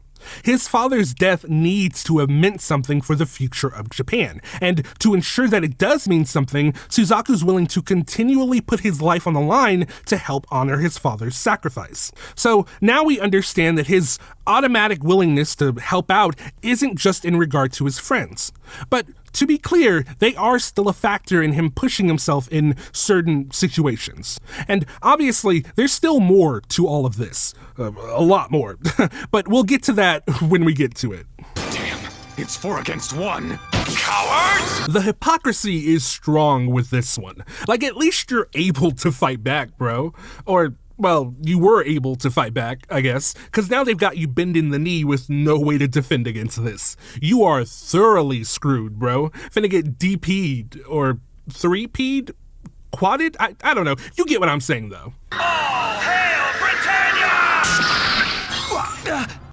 His father's death needs to have meant something for the future of Japan, and to ensure that it does mean something, Suzaku's willing to continually put his life on the line to help honor his father's sacrifice. So now we understand that his automatic willingness to help out isn't just in regard to his friends. But to be clear, they are still a factor in him pushing himself in certain situations. And obviously, there's still more to all of this. A lot more. But we'll get to that when we get to it. Damn, it's 4 against 1. Cowards! The hypocrisy is strong with this one. Like, at least you're able to fight back, bro. Or... well, you were able to fight back, I guess, because now they've got you bending the knee with no way to defend against this. You are thoroughly screwed, bro. Finna get DP'd, or 3P'd? Quadded? I don't know. You get what I'm saying, though. All hail Britannia!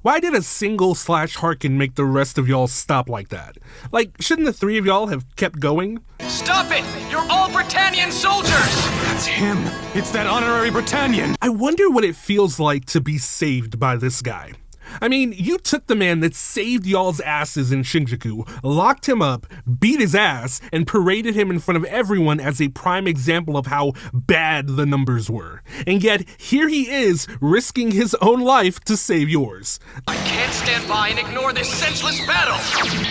Why did a single slash Harkin make the rest of y'all stop like that? Like, shouldn't the 3 of y'all have kept going? Stop it! You're all Britannian soldiers! That's him. It's that honorary Britannian. I wonder what it feels like to be saved by this guy. I mean, you took the man that saved y'all's asses in Shinjuku, locked him up, beat his ass, and paraded him in front of everyone as a prime example of how bad the numbers were. And yet, here he is, risking his own life to save yours. I can't stand by and ignore this senseless battle!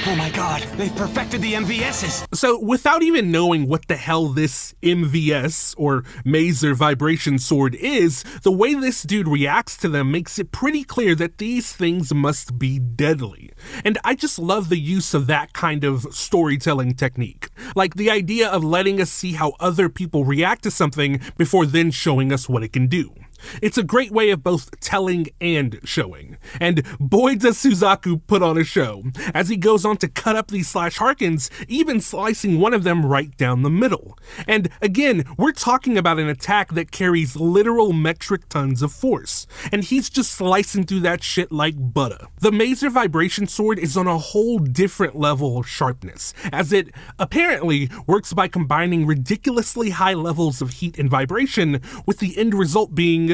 Oh my god, they've perfected the MVSs! So, without even knowing what the hell this MVS, or Maser Vibration Sword is, the way this dude reacts to them makes it pretty clear that these things must be deadly. And I just love the use of that kind of storytelling technique. Like the idea of letting us see how other people react to something before then showing us what it can do. It's a great way of both telling and showing. And boy does Suzaku put on a show, as he goes on to cut up these slash Harkins, even slicing one of them right down the middle. And again, we're talking about an attack that carries literal metric tons of force, and he's just slicing through that shit like butter. The Maser Vibration Sword is on a whole different level of sharpness, as it apparently works by combining ridiculously high levels of heat and vibration, with the end result being,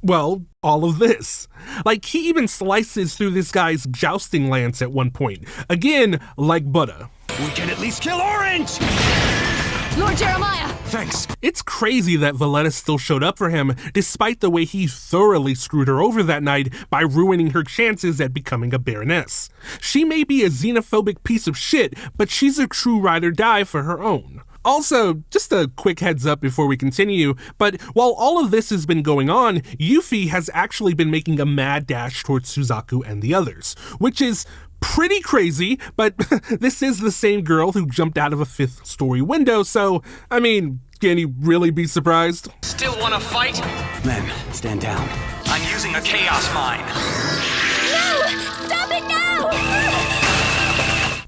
well, all of this. Like, he even slices through this guy's jousting lance at one point. Again, like butter. We can at least kill Orange! Lord Jeremiah! Thanks. It's crazy that Valletta still showed up for him, despite the way he thoroughly screwed her over that night by ruining her chances at becoming a baroness. She may be a xenophobic piece of shit, but she's a true ride or die for her own. Also, just a quick heads up before we continue, but while all of this has been going on, Yuffie has actually been making a mad dash towards Suzaku and the others, which is pretty crazy, but this is the same girl who jumped out of a 5th story window, so, I mean, can you really be surprised? Still wanna fight? Men, stand down. I'm using a chaos mine. No! Stop it now!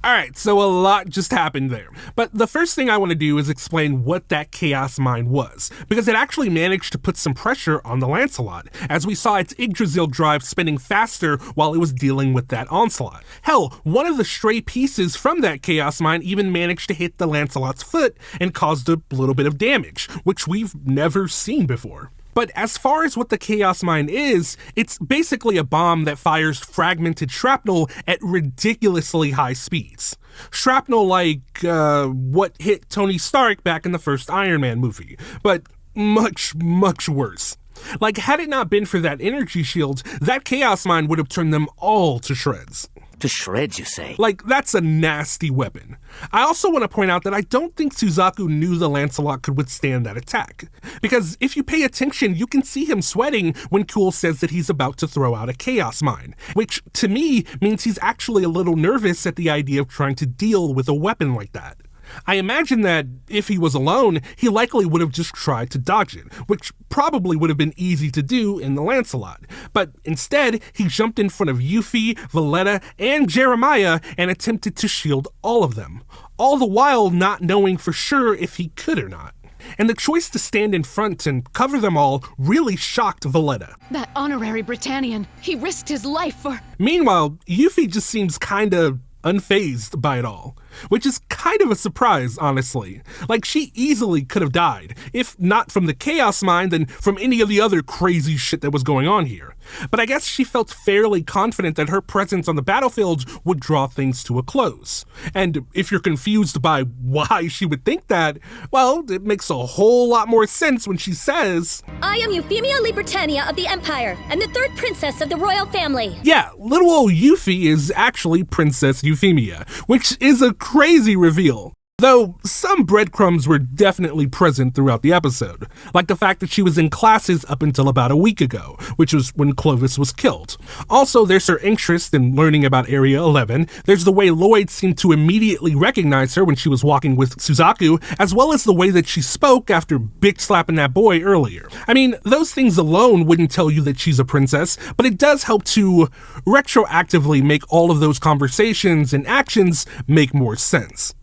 Alright, so a lot just happened there. But the first thing I want to do is explain what that chaos mine was, because it actually managed to put some pressure on the Lancelot, as we saw its Yggdrasil drive spinning faster while it was dealing with that onslaught. Hell, one of the stray pieces from that chaos mine even managed to hit the Lancelot's foot and caused a little bit of damage, which we've never seen before. But as far as what the Chaos Mine is, it's basically a bomb that fires fragmented shrapnel at ridiculously high speeds. Shrapnel like, what hit Tony Stark back in the first Iron Man movie, but much, much worse. Like, had it not been for that energy shield, that Chaos Mine would have turned them all to shreds. To shreds, you say? Like, that's a nasty weapon. I also want to point out that I don't think Suzaku knew the Lancelot could withstand that attack. Because if you pay attention, you can see him sweating when Cool says that he's about to throw out a Chaos Mine, which, to me, means he's actually a little nervous at the idea of trying to deal with a weapon like that. I imagine that if he was alone, he likely would have just tried to dodge it, which probably would have been easy to do in the Lancelot. But instead, he jumped in front of Yuffie, Valletta, and Jeremiah and attempted to shield all of them, all the while not knowing for sure if he could or not. And the choice to stand in front and cover them all really shocked Valletta. That honorary Britannian, he risked his life for... Meanwhile, Yuffie just seems kinda unfazed by it all, which is kind of a surprise, honestly. Like, she easily could have died, if not from the Chaos Mine, then from any of the other crazy shit that was going on here. But I guess she felt fairly confident that her presence on the battlefield would draw things to a close. And if you're confused by why she would think that, well, it makes a whole lot more sense when she says, I am Euphemia Li Britannia of the Empire, and the third princess of the royal family. Yeah, little old Yuffie is actually Princess Euphemia, which is a crazy reveal. Though some breadcrumbs were definitely present throughout the episode, like the fact that she was in classes up until about a week ago, which was when Clovis was killed. Also, there's her interest in learning about Area 11, there's the way Lloyd seemed to immediately recognize her when she was walking with Suzaku, as well as the way that she spoke after bitch-slapping that boy earlier. I mean, those things alone wouldn't tell you that she's a princess, but it does help to retroactively make all of those conversations and actions make more sense.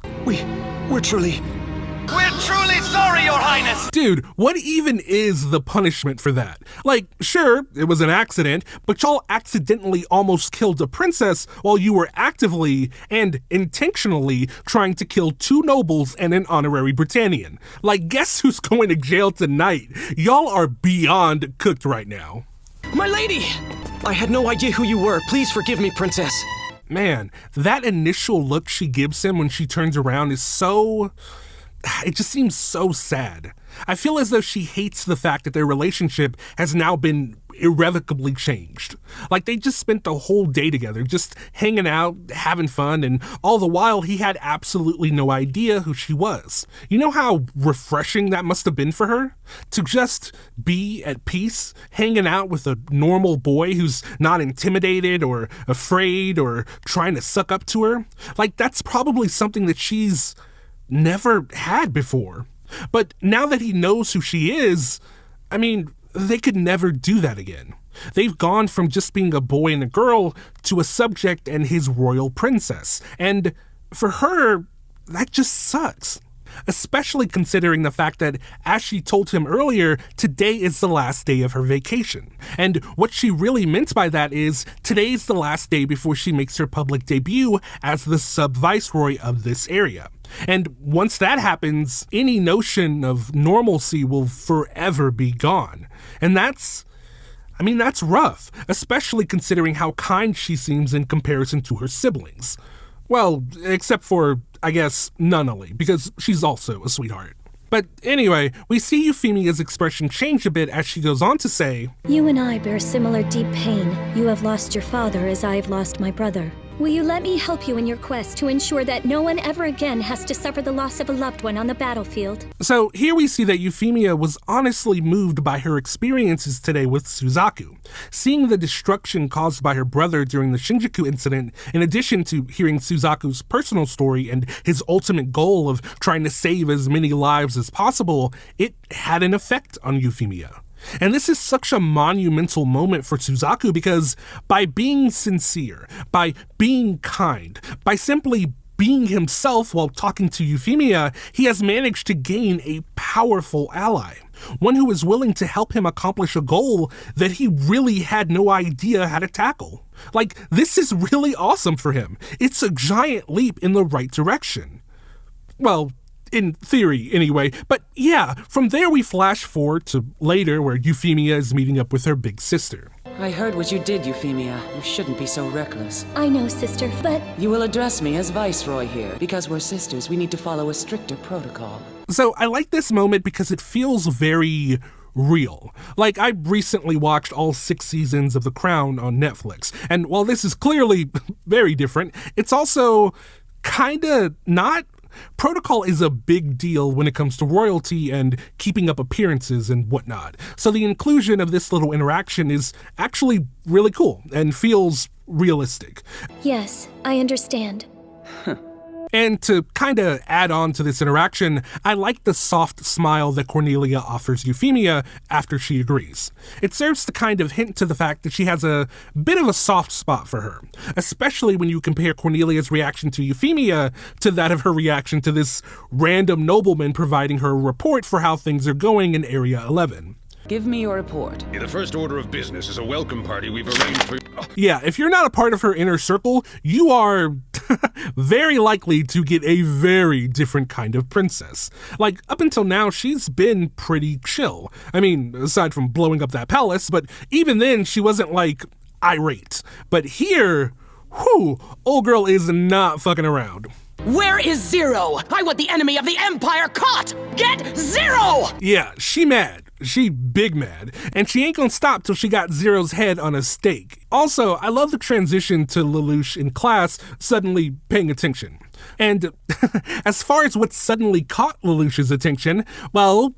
We're truly sorry, Your Highness! Dude, what even is the punishment for that? Like, sure, it was an accident, but y'all accidentally almost killed a princess while you were actively and intentionally trying to kill two nobles and an honorary Britannian. Like, guess who's going to jail tonight? Y'all are beyond cooked right now. My lady! I had no idea who you were. Please forgive me, princess. Man, that initial look she gives him when she turns around is so... it just seems so sad. I feel as though she hates the fact that their relationship has now been irrevocably changed. Like, they just spent the whole day together, just hanging out, having fun, and all the while he had absolutely no idea who she was. You know how refreshing that must have been for her? To just be at peace, hanging out with a normal boy who's not intimidated or afraid or trying to suck up to her. Like, that's probably something that she's never had before. But now that he knows who she is, I mean, they could never do that again. They've gone from just being a boy and a girl to a subject and his royal princess. And for her, that just sucks. Especially considering the fact that, as she told him earlier, today is the last day of her vacation. And what she really meant by that is, today's the last day before she makes her public debut as the sub-viceroy of this area. And once that happens, any notion of normalcy will forever be gone. And that's rough, especially considering how kind she seems in comparison to her siblings. Well, except for, I guess, Nunnally, because she's also a sweetheart. But anyway, we see Euphemia's expression change a bit as she goes on to say, You and I bear similar deep pain. You have lost your father as I have lost my brother. Will you let me help you in your quest to ensure that no one ever again has to suffer the loss of a loved one on the battlefield? So here we see that Euphemia was honestly moved by her experiences today with Suzaku. Seeing the destruction caused by her brother during the Shinjuku incident, in addition to hearing Suzaku's personal story and his ultimate goal of trying to save as many lives as possible, it had an effect on Euphemia. And this is such a monumental moment for Suzaku because by being sincere, by being kind, by simply being himself while talking to Euphemia, he has managed to gain a powerful ally. One who is willing to help him accomplish a goal that he really had no idea how to tackle. Like, this is really awesome for him. It's a giant leap in the right direction. Well, in theory, anyway. But yeah, from there we flash forward to later where Euphemia is meeting up with her big sister. I heard what you did, Euphemia. You shouldn't be so reckless. I know, sister, but... You will address me as Viceroy here. Because we're sisters, we need to follow a stricter protocol. So I like this moment because it feels very real. Like, I recently watched all 6 seasons of The Crown on Netflix, and while this is clearly very different, it's also kinda not. Protocol is a big deal when it comes to royalty and keeping up appearances and whatnot. So the inclusion of this little interaction is actually really cool and feels realistic. Yes, I understand. And to kinda add on to this interaction, I like the soft smile that Cornelia offers Euphemia after she agrees. It serves to kind of hint to the fact that she has a bit of a soft spot for her, especially when you compare Cornelia's reaction to Euphemia to that of her reaction to this random nobleman providing her a report for how things are going in Area 11. Give me your report. The first order of business is a welcome party we've arranged for... Yeah, if you're not a part of her inner circle, you are very likely to get a very different kind of princess. Like, up until now, she's been pretty chill. I mean, aside from blowing up that palace, but even then, she wasn't, like, irate. But here, whew, old girl is not fucking around. Where is Zero? I want the enemy of the Empire caught! Get Zero! Yeah, she mad. She big mad. And she ain't gonna stop till she got Zero's head on a stake. Also, I love the transition to Lelouch in class suddenly paying attention. And as far as what suddenly caught Lelouch's attention, well,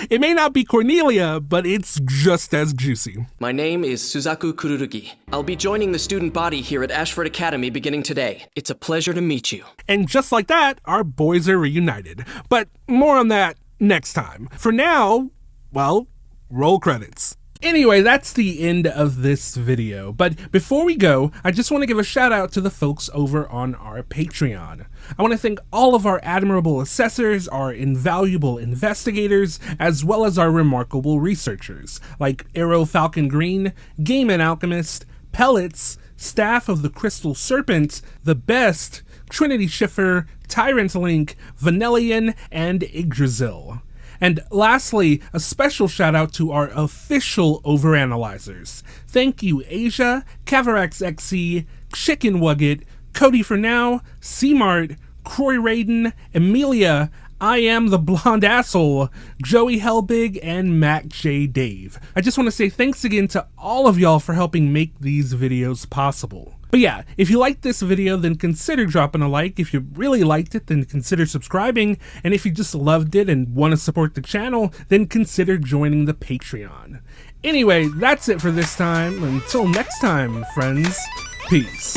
it may not be Cornelia, but it's just as juicy. My name is Suzaku Kururugi. I'll be joining the student body here at Ashford Academy beginning today. It's a pleasure to meet you. And just like that, our boys are reunited. But more on that next time. For now, well, roll credits. Anyway, that's the end of this video, but before we go, I just want to give a shout out to the folks over on our Patreon. I want to thank all of our admirable assessors, our invaluable investigators, as well as our remarkable researchers, like Arrow Falcon Green, Game and Alchemist, Pellets, Staff of the Crystal Serpent, The Best, Trinity Schiffer, Tyrant Link, Vanellian, and Yggdrasil. And lastly, a special shout out to our official overanalyzers. Thank you Asia, Cavarax XC, Chicken Wugget, Cody for Now, C-Mart, Croy Raiden, Emilia, I Am the Blonde Asshole, Joey Hellbig, and Mac J. Dave. I just want to say thanks again to all of y'all for helping make these videos possible. But yeah, if you liked this video, then consider dropping a like. If you really liked it, then consider subscribing. And if you just loved it and want to support the channel, then consider joining the Patreon. Anyway, that's it for this time. Until next time, friends, peace.